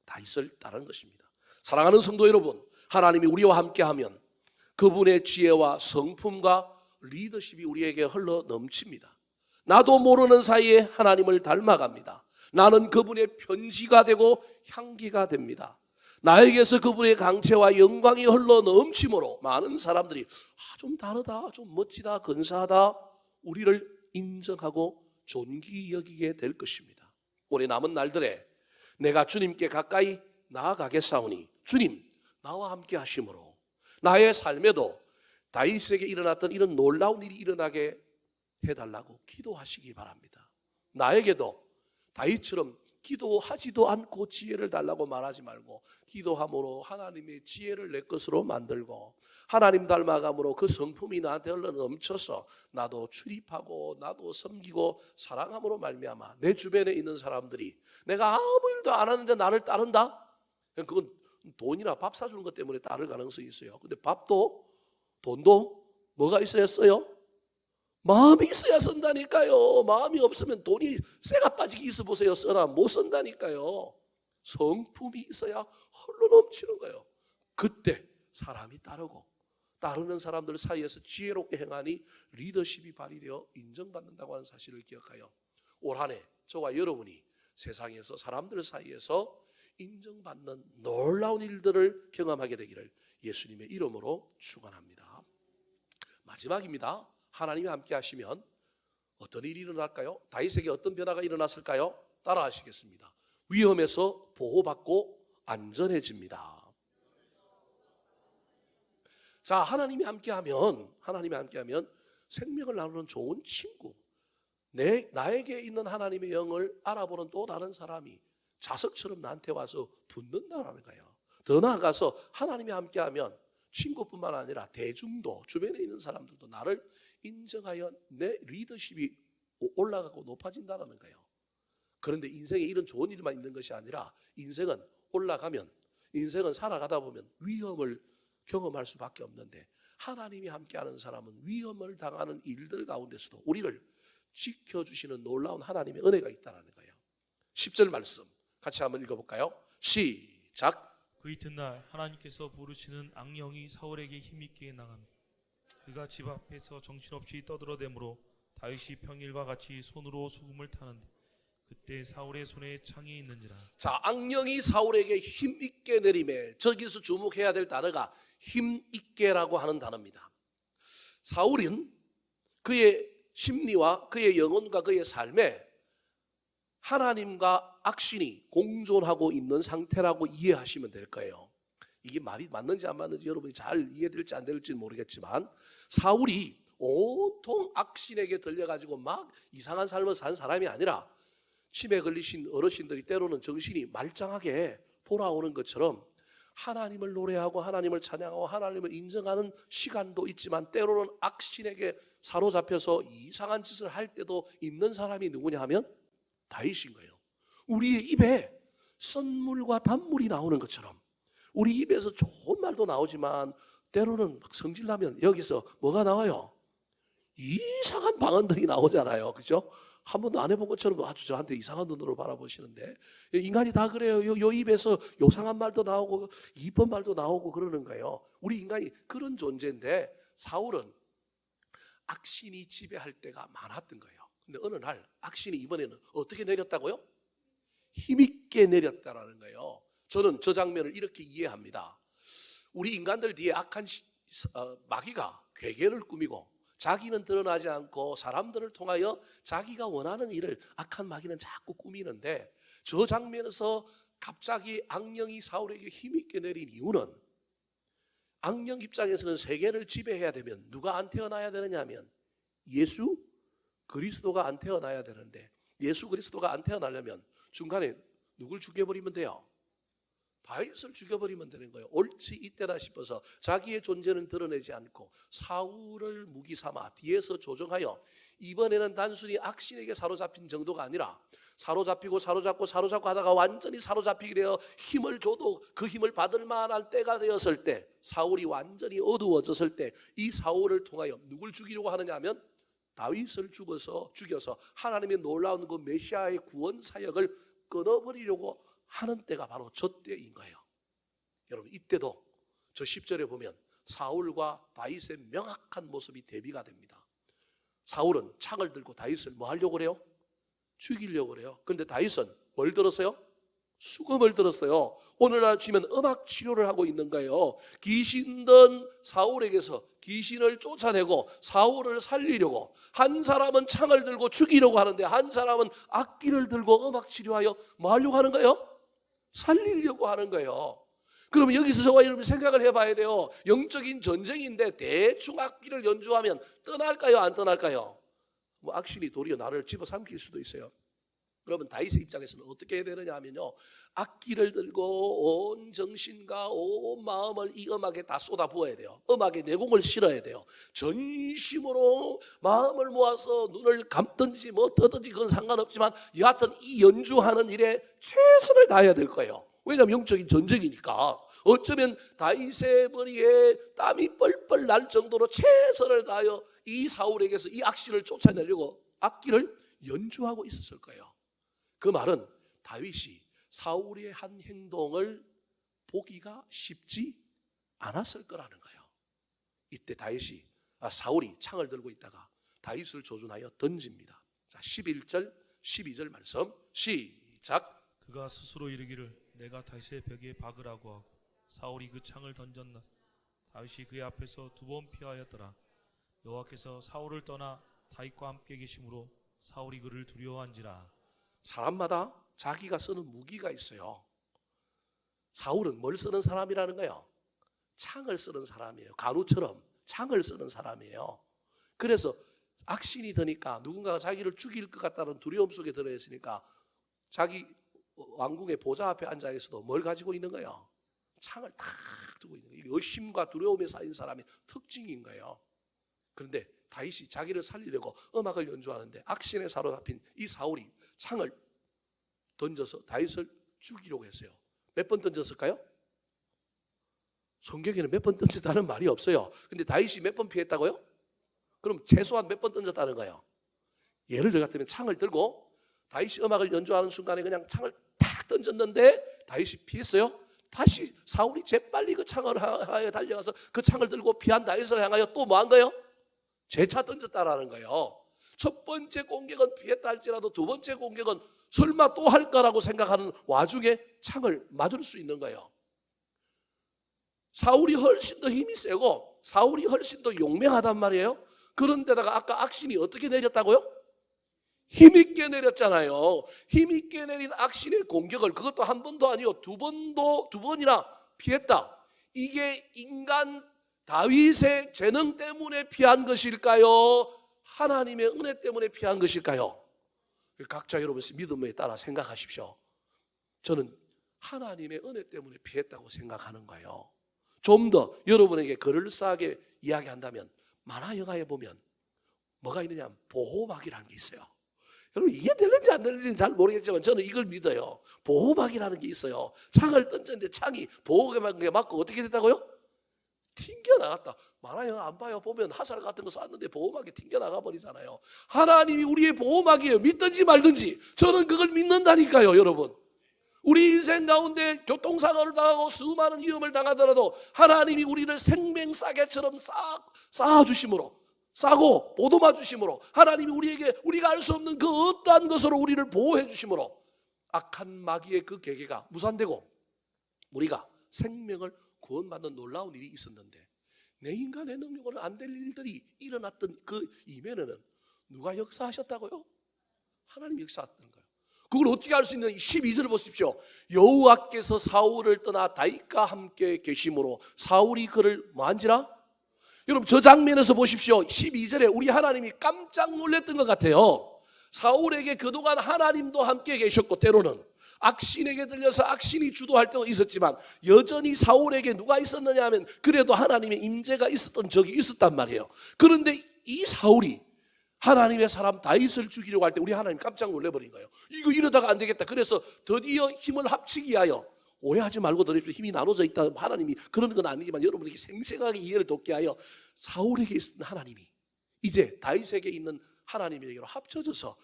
다윗을 따른 것입니다. 사랑하는 성도 여러분, 하나님이 우리와 함께하면 그분의 지혜와 성품과 리더십이 우리에게 흘러 넘칩니다. 나도 모르는 사이에 하나님을 닮아갑니다. 나는 그분의 편지가 되고 향기가 됩니다. 나에게서 그분의 강체와 영광이 흘러 넘침으로 많은 사람들이 좀 다르다, 좀 멋지다, 근사하다 우리를 인정하고 존귀 여기게 될 것입니다. 올해 남은 날들에 내가 주님께 가까이 나아가겠사오니 주님 나와 함께 하심으로 나의 삶에도 다윗에게 일어났던 이런 놀라운 일이 일어나게 해달라고 기도하시기 바랍니다. 나에게도 다윗처럼 기도하지도 않고 지혜를 달라고 말하지 말고 기도함으로 하나님의 지혜를 내 것으로 만들고 하나님 닮아감으로 그 성품이 나한테 흘러 넘쳐서 나도 출입하고 나도 섬기고 사랑함으로 말미암아 내 주변에 있는 사람들이 내가 아무 일도 안 하는데 나를 따른다? 그건 돈이나 밥 사주는 것 때문에 따를 가능성이 있어요. 근데 밥도 돈도 뭐가 있어야 써요? 마음이 있어야 쓴다니까요. 마음이 없으면 돈이 쇠가 빠지게 있어 보세요. 써나 못 쓴다니까요. 성품이 있어야 흘러 넘치는 거예요. 그때 사람이 따르고 따르는 사람들 사이에서 지혜롭게 행하니 리더십이 발휘되어 인정받는다고 하는 사실을 기억하여 올 한 해 저와 여러분이 세상에서 사람들 사이에서 인정받는 놀라운 일들을 경험하게 되기를 예수님의 이름으로 축원합니다. 마지막입니다. 하나님이 함께 하시면 어떤 일이 일어날까요? 다윗에게 어떤 변화가 일어났을까요? 따라 하시겠습니다. 위험에서 보호받고 안전해집니다. 자, 하나님이 함께하면 생명을 나누는 좋은 친구, 나에게 있는 하나님의 영을 알아보는 또 다른 사람이 자석처럼 나한테 와서 붙는다는 거예요. 더 나아가서 하나님이 함께하면 친구뿐만 아니라 대중도 주변에 있는 사람들도 나를 인정하여 내 리더십이 올라가고 높아진다는 거예요. 그런데 인생에 이런 좋은 일만 있는 것이 아니라 인생은 올라가면 인생은 살아가다 보면 위험을 경험할 수밖에 없는데 하나님이 함께하는 사람은 위험을 당하는 일들 가운데서도 우리를 지켜주시는 놀라운 하나님의 은혜가 있다는 거예요. 10절 말씀 같이 한번 읽어볼까요? 시작. 그 이튿날 하나님께서 부르시는 악령이 사울에게 힘있게 나갑니다. 그가 집 앞에서 정신없이 떠들어대므로 다윗이 평일과 같이 손으로 수금을 타는데 그때 사울의 손에 창이 있는지라. 자, 악령이 사울에게 힘있게 내림에 저기서 주목해야 될 단어가 힘있게라고 하는 단어입니다. 사울은 그의 심리와 그의 영혼과 그의 삶에 하나님과 악신이 공존하고 있는 상태라고 이해하시면 될 거예요. 이게 말이 맞는지 안 맞는지 여러분이 잘 이해될지 안 될지 모르겠지만 사울이 온통 악신에게 들려가지고 막 이상한 삶을 산 사람이 아니라 치매 걸리신 어르신들이 때로는 정신이 말짱하게 돌아오는 것처럼 하나님을 노래하고 하나님을 찬양하고 하나님을 인정하는 시간도 있지만 때로는 악신에게 사로잡혀서 이상한 짓을 할 때도 있는 사람이 누구냐 하면 다윗인 거예요. 우리의 입에 썬물과 단물이 나오는 것처럼 우리 입에서 좋은 말도 나오지만 때로는 막 성질나면 여기서 뭐가 나와요? 이상한 방언들이 나오잖아요. 그렇죠? 한 번도 안 해본 것처럼 아주 저한테 이상한 눈으로 바라보시는데 인간이 다 그래요. 요 입에서 요상한 말도 나오고 이쁜 말도 나오고 그러는 거예요. 우리 인간이 그런 존재인데 사울은 악신이 지배할 때가 많았던 거예요. 근데 어느 날 악신이 이번에는 어떻게 내렸다고요? 힘있게 내렸다라는 거예요. 저는 저 장면을 이렇게 이해합니다. 우리 인간들 뒤에 악한 마귀가 괴계를 꾸미고 자기는 드러나지 않고 사람들을 통하여 자기가 원하는 일을 악한 마귀는 자꾸 꾸미는데 저 장면에서 갑자기 악령이 사울에게 힘있게 내린 이유는 악령 입장에서는 세계를 지배해야 되면 누가 안 태어나야 되느냐 하면 예수 그리스도가 안 태어나야 되는데 예수 그리스도가 안 태어나려면 중간에 누굴 죽여버리면 돼요? 다윗을 죽여버리면 되는 거예요. 옳지 이때다 싶어서 자기의 존재는 드러내지 않고 사울을 무기 삼아 뒤에서 조정하여 이번에는 단순히 악신에게 사로잡힌 정도가 아니라 사로잡히고 하다가 완전히 사로잡히게 되어 힘을 줘도 그 힘을 받을 만한 때가 되었을 때 사울이 완전히 어두워졌을 때 이 사울을 통하여 누굴 죽이려고 하느냐 하면 다윗을 죽여서 하나님의 놀라운 그 메시아의 구원 사역을 끊어버리려고 하는 때가 바로 저 때인 거예요. 여러분, 이때도 저 10절에 보면 사울과 다윗의 명확한 모습이 대비가 됩니다. 사울은 창을 들고 다윗을 뭐 하려고 그래요? 죽이려고 그래요. 그런데 다윗은 뭘 들었어요? 수금을 들었어요. 오늘날 치면 음악 치료를 하고 있는 거예요. 귀신든 사울에게서 귀신을 쫓아내고 사울을 살리려고, 한 사람은 창을 들고 죽이려고 하는데 한 사람은 악기를 들고 음악 치료하여 뭐 하려고 하는 거예요? 살리려고 하는 거예요. 그러면 여기서 저와 여러분이 생각을 해봐야 돼요. 영적인 전쟁인데 대충 악기를 연주하면 떠날까요? 안 떠날까요? 뭐 악신이 도리어 나를 집어삼킬 수도 있어요. 그러면 다윗의 입장에서는 어떻게 해야 되느냐 하면요, 악기를 들고 온 정신과 온 마음을 이 음악에 다 쏟아 부어야 돼요. 음악에 내공을 실어야 돼요. 전심으로 마음을 모아서 눈을 감든지 뭐 뜨든지 그건 상관없지만 여하튼 이 연주하는 일에 최선을 다해야 될 거예요. 왜냐하면 영적인 전쟁이니까. 어쩌면 다윗의 머리에 땀이 뻘뻘 날 정도로 최선을 다하여 이 사울에게서 이 악신을 쫓아내려고 악기를 연주하고 있었을 거예요. 그 말은 다윗이 사울의 한 행동을 보기가 쉽지 않았을 거라는 거예요. 이때 사울이 창을 들고 있다가 다윗을 조준하여 던집니다. 자, 11절 12절 말씀 시작. 그가 스스로 이르기를 내가 다윗의 벽에 박으라고 하고 사울이 그 창을 던졌나 다윗이 그의 앞에서 2번 피하였더라. 여호와께서 사울을 떠나 다윗과 함께 계심으로 사울이 그를 두려워한지라. 사람마다 자기가 쓰는 무기가 있어요. 사울은 뭘 쓰는 사람이라는 거예요? 창을 쓰는 사람이에요. 간우처럼 창을 쓰는 사람이에요. 그래서 악신이 드니까 누군가가 자기를 죽일 것 같다는 두려움 속에 들어있으니까 자기 왕궁의 보좌 앞에 앉아 있어도 뭘 가지고 있는 거예요? 창을 탁 두고 있는 거예요. 의심과 두려움에 쌓인 사람의 특징인 거예요. 그런데 다윗이 자기를 살리려고 음악을 연주하는데 악신에 사로잡힌 이 사울이 창을 던져서 다윗을 죽이려고 했어요. 몇 번 던졌을까요? 성경에는 몇 번 던졌다는 말이 없어요. 근데 다윗이 몇 번 피했다고요? 그럼 최소한 몇 번 던졌다는 거예요? 예를 들면 창을 들고 다윗이 음악을 연주하는 순간에 그냥 창을 탁 던졌는데 다윗이 피했어요. 다시 사울이 재빨리 그 창을 향하여 달려가서 그 창을 들고 피한 다윗을 향하여 또 뭐 한 거예요? 재차 던졌다라는 거예요. 첫 번째 공격은 피했다 할지라도 두 번째 공격은 설마 또 할까라고 생각하는 와중에 창을 맞을 수 있는 거예요. 사울이 훨씬 더 힘이 세고 사울이 훨씬 더 용맹하단 말이에요. 그런데다가 아까 악신이 어떻게 내렸다고요? 힘있게 내렸잖아요. 힘있게 내린 악신의 공격을 그것도 한 번도 아니요 두 번이나 피했다. 이게 인간 다윗의 재능 때문에 피한 것일까요? 하나님의 은혜 때문에 피한 것일까요? 각자 여러분의 믿음에 따라 생각하십시오. 저는 하나님의 은혜 때문에 피했다고 생각하는 거예요. 좀 더 여러분에게 그럴싸하게 이야기한다면 만화 영화에 보면 뭐가 있느냐 하면 보호막이라는 게 있어요. 여러분 이해되는지 안 되는지는 잘 모르겠지만 저는 이걸 믿어요. 보호막이라는 게 있어요. 창을 던졌는데 창이 보호막에 맞고 어떻게 됐다고요? 튕겨나갔다. 만화 영화 안 봐요? 보면 화살 같은 거 쐈는데 보호막이 튕겨나가 버리잖아요. 하나님이 우리의 보호막이에요. 믿든지 말든지 저는 그걸 믿는다니까요. 여러분, 우리 인생 가운데 교통사고를 당하고 수많은 위험을 당하더라도 하나님이 우리를 생명싸개처럼 쌓아주심으로, 싸고 보듬어 주심으로, 하나님이 우리에게 우리가 알 수 없는 그 어떠한 것으로 우리를 보호해 주심으로 악한 마귀의 그 계계가 무산되고 우리가 생명을 구원받는 놀라운 일이 있었는데, 내 인간의 능력으로는 안 될 일들이 일어났던 그 이면에는 누가 역사하셨다고요? 하나님 역사했던 거예요. 그걸 어떻게 알 수 있는 12절을 보십시오. 여호와께서 사울을 떠나 다윗과 함께 계심으로 사울이 그를 뭐한지라? 여러분 저 장면에서 보십시오. 12절에 우리 하나님이 깜짝 놀랐던 것 같아요. 사울에게 그동안 하나님도 함께 계셨고 때로는 악신에게 들려서 악신이 주도할 때도 있었지만 여전히 사울에게 누가 있었느냐 하면 그래도 하나님의 임재가 있었던 적이 있었단 말이에요. 그런데 이 사울이 하나님의 사람 다윗을 죽이려고 할 때 우리 하나님 깜짝 놀라버린 거예요. 이거 이러다가 안 되겠다. 그래서 드디어 힘을 합치기 위하여, 오해하지 말고 들으십시오. 힘이 나눠져 있다. 하나님이 그러는 건 아니지만 여러분에게 생생하게 이해를 돕게 하여 사울에게 있었던 하나님이 이제 다윗에게 있는 하나님에게로 합쳐져서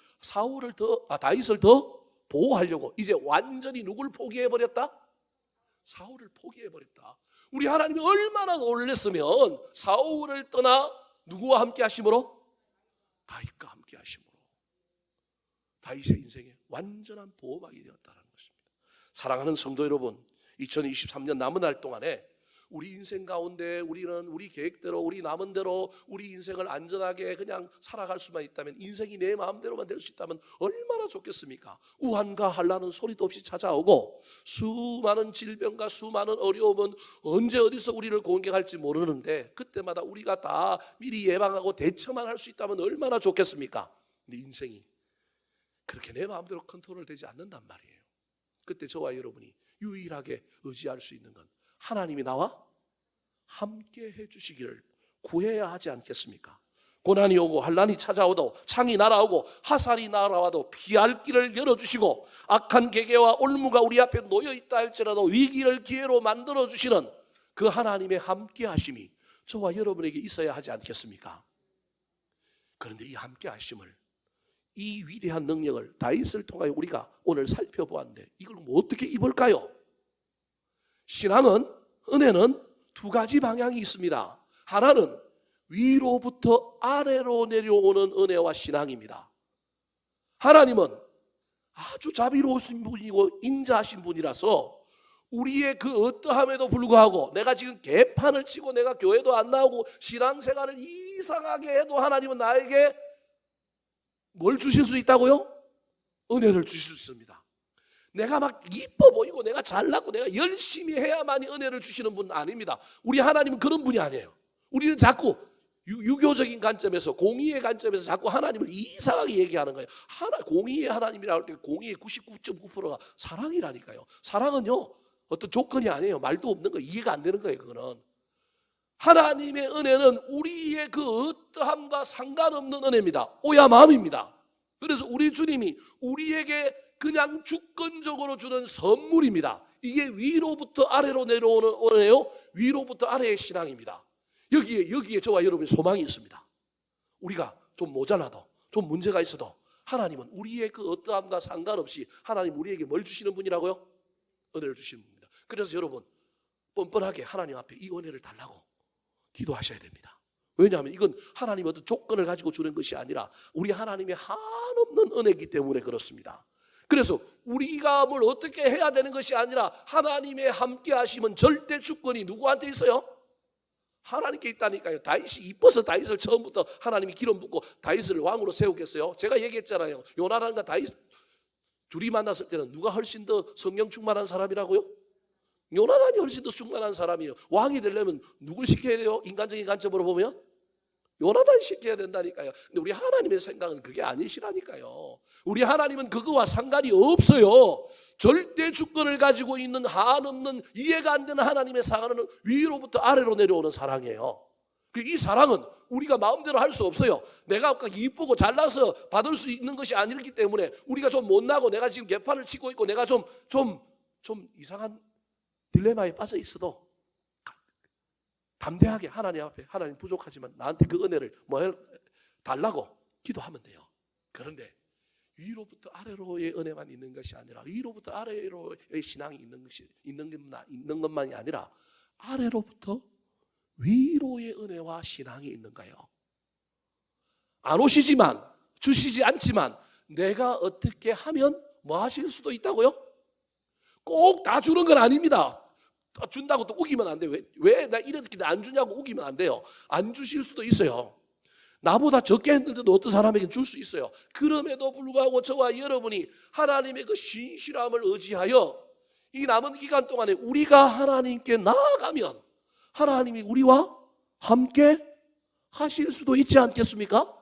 다윗을 더 보호하려고 이제 완전히 누굴 포기해버렸다? 사울을 포기해버렸다. 우리 하나님이 얼마나 놀랐으면 사울을 떠나 누구와 함께 하심으로? 다윗과 함께 하심으로 다윗의 인생에 완전한 보호막이 되었다는 것입니다. 사랑하는 성도 여러분, 2023년 남은 날 동안에 우리 인생 가운데 우리는 우리 계획대로 우리 남은 대로 우리 인생을 안전하게 그냥 살아갈 수만 있다면, 인생이 내 마음대로만 될 수 있다면 얼마나 좋겠습니까? 우환과 한란은 소리도 없이 찾아오고 수많은 질병과 수많은 어려움은 언제 어디서 우리를 공격할지 모르는데 그때마다 우리가 다 미리 예방하고 대처만 할 수 있다면 얼마나 좋겠습니까? 근데 인생이 그렇게 내 마음대로 컨트롤되지 않는단 말이에요. 그때 저와 여러분이 유일하게 의지할 수 있는 건 하나님이 나와 함께 해주시기를 구해야 하지 않겠습니까? 고난이 오고 환난이 찾아오도 창이 날아오고 화살이 날아와도 피할 길을 열어주시고 악한 계계와 올무가 우리 앞에 놓여있다 할지라도 위기를 기회로 만들어주시는 그 하나님의 함께 하심이 저와 여러분에게 있어야 하지 않겠습니까? 그런데 이 함께 하심을, 이 위대한 능력을 다윗을 통하여 우리가 오늘 살펴보았는데 이걸 어떻게 입을까요? 신앙은, 은혜는 두 가지 방향이 있습니다. 하나는 위로부터 아래로 내려오는 은혜와 신앙입니다. 하나님은 아주 자비로우신 분이고 인자하신 분이라서 우리의 그 어떠함에도 불구하고 내가 지금 개판을 치고 내가 교회도 안 나오고 신앙생활을 이상하게 해도 하나님은 나에게 뭘 주실 수 있다고요? 은혜를 주실 수 있습니다. 내가 막 이뻐 보이고 내가 잘났고 내가 열심히 해야만이 은혜를 주시는 분은 아닙니다. 우리 하나님은 그런 분이 아니에요. 우리는 자꾸 유교적인 관점에서, 공의의 관점에서 자꾸 하나님을 이상하게 얘기하는 거예요. 공의의 하나님이라고 할 때 공의의 99.9%가 사랑이라니까요. 사랑은요 어떤 조건이 아니에요. 말도 없는 거, 이해가 안 되는 거예요. 그거는 하나님의 은혜는 우리의 그 어떠함과 상관없는 은혜입니다. 오야 마음입니다. 그래서 우리 주님이 우리에게 그냥 주권적으로 주는 선물입니다. 이게 위로부터 아래로 내려오는 은혜요, 위로부터 아래의 신앙입니다. 여기에 저와 여러분의 소망이 있습니다. 우리가 좀 모자라도, 좀 문제가 있어도 하나님은 우리의 그 어떠함과 상관없이 하나님 우리에게 뭘 주시는 분이라고요? 은혜를 주시는 분입니다. 그래서 여러분 뻔뻔하게 하나님 앞에 이 은혜를 달라고 기도하셔야 됩니다. 왜냐하면 이건 하나님 어떤 조건을 가지고 주는 것이 아니라 우리 하나님의 한없는 은혜이기 때문에 그렇습니다. 그래서 우리가 뭘 어떻게 해야 되는 것이 아니라 하나님의 함께 하심은 절대 주권이 누구한테 있어요? 하나님께 있다니까요. 다윗이 이뻐서 다윗을 처음부터 하나님이 기름 붓고 다윗을 왕으로 세우겠어요? 제가 얘기했잖아요. 요나단과 다윗 둘이 만났을 때는 누가 훨씬 더 성령 충만한 사람이라고요? 요나단이 훨씬 더 충만한 사람이에요. 왕이 되려면 누굴 시켜야 돼요? 인간적인 관점으로 보면 요나단이 시켜야 된다니까요. 근데 우리 하나님의 생각은 그게 아니시라니까요. 우리 하나님은 그거와 상관이 없어요. 절대 주권을 가지고 있는 한없는 이해가 안 되는 하나님의 사랑은 위로부터 아래로 내려오는 사랑이에요. 이 사랑은 우리가 마음대로 할 수 없어요. 내가 이쁘고 잘나서 받을 수 있는 것이 아니기 때문에 우리가 좀 못나고 내가 지금 개판을 치고 있고 내가 좀 이상한 딜레마에 빠져 있어도 담대하게 하나님 앞에, 하나님 부족하지만 나한테 그 은혜를 달라고 기도하면 돼요. 그런데 위로부터 아래로의 은혜만 있는 것이 아니라 위로부터 아래로의 신앙이 있는 것만이 아니라 아래로부터 위로의 은혜와 신앙이 있는 거예요. 안 오시지만, 주시지 않지만 내가 어떻게 하면 뭐 하실 수도 있다고요? 꼭 다 주는 건 아닙니다. 준다고 또 우기면 안 돼요. 왜 나 이렇게 안 주냐고 우기면 안 돼요. 안 주실 수도 있어요. 나보다 적게 했는데도 어떤 사람에게는 줄 수 있어요. 그럼에도 불구하고 저와 여러분이 하나님의 그 신실함을 의지하여 이 남은 기간 동안에 우리가 하나님께 나아가면 하나님이 우리와 함께 하실 수도 있지 않겠습니까?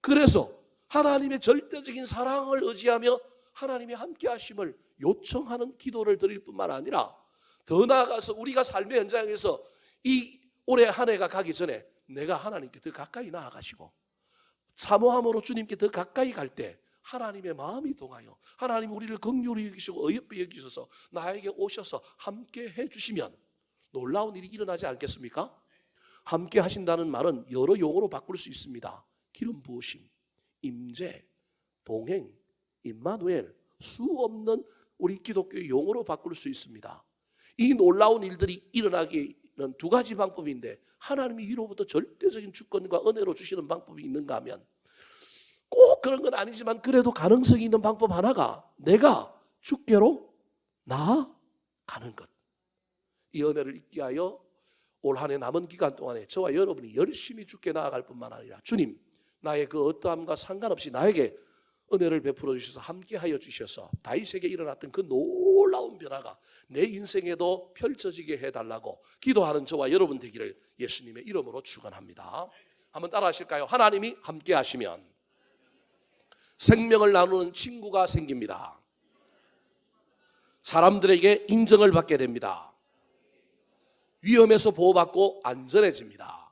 그래서 하나님의 절대적인 사랑을 의지하며 하나님의 함께 하심을 요청하는 기도를 드릴 뿐만 아니라 더 나아가서 우리가 삶의 현장에서 이 올해 한 해가 가기 전에 내가 하나님께 더 가까이 나아가시고 사모함으로 주님께 더 가까이 갈 때 하나님의 마음이 동하여 하나님이 우리를 긍휼히 여기시고 어여삐 여기셔서 나에게 오셔서 함께 해주시면 놀라운 일이 일어나지 않겠습니까? 함께 하신다는 말은 여러 용어로 바꿀 수 있습니다. 기름 부으심, 임재, 동행, 임마누엘, 수 없는 우리 기독교의 용어로 바꿀 수 있습니다. 이 놀라운 일들이 일어나기는 두 가지 방법인데, 하나님이 위로부터 절대적인 주권과 은혜로 주시는 방법이 있는가 하면 꼭 그런 건 아니지만 그래도 가능성이 있는 방법 하나가 내가 주께로 나아가는 것. 이 은혜를 잊게 하여 올 한 해 남은 기간 동안에 저와 여러분이 열심히 주께 나아갈 뿐만 아니라 주님, 나의 그 어떠함과 상관없이 나에게 은혜를 베풀어 주셔서 함께하여 주셔서 다윗에게 일어났던 그 놀라운 변화가 내 인생에도 펼쳐지게 해달라고 기도하는 저와 여러분 되기를 예수님의 이름으로 축원합니다. 한번 따라 하실까요? 하나님이 함께하시면 생명을 나누는 친구가 생깁니다. 사람들에게 인정을 받게 됩니다. 위험에서 보호받고 안전해집니다.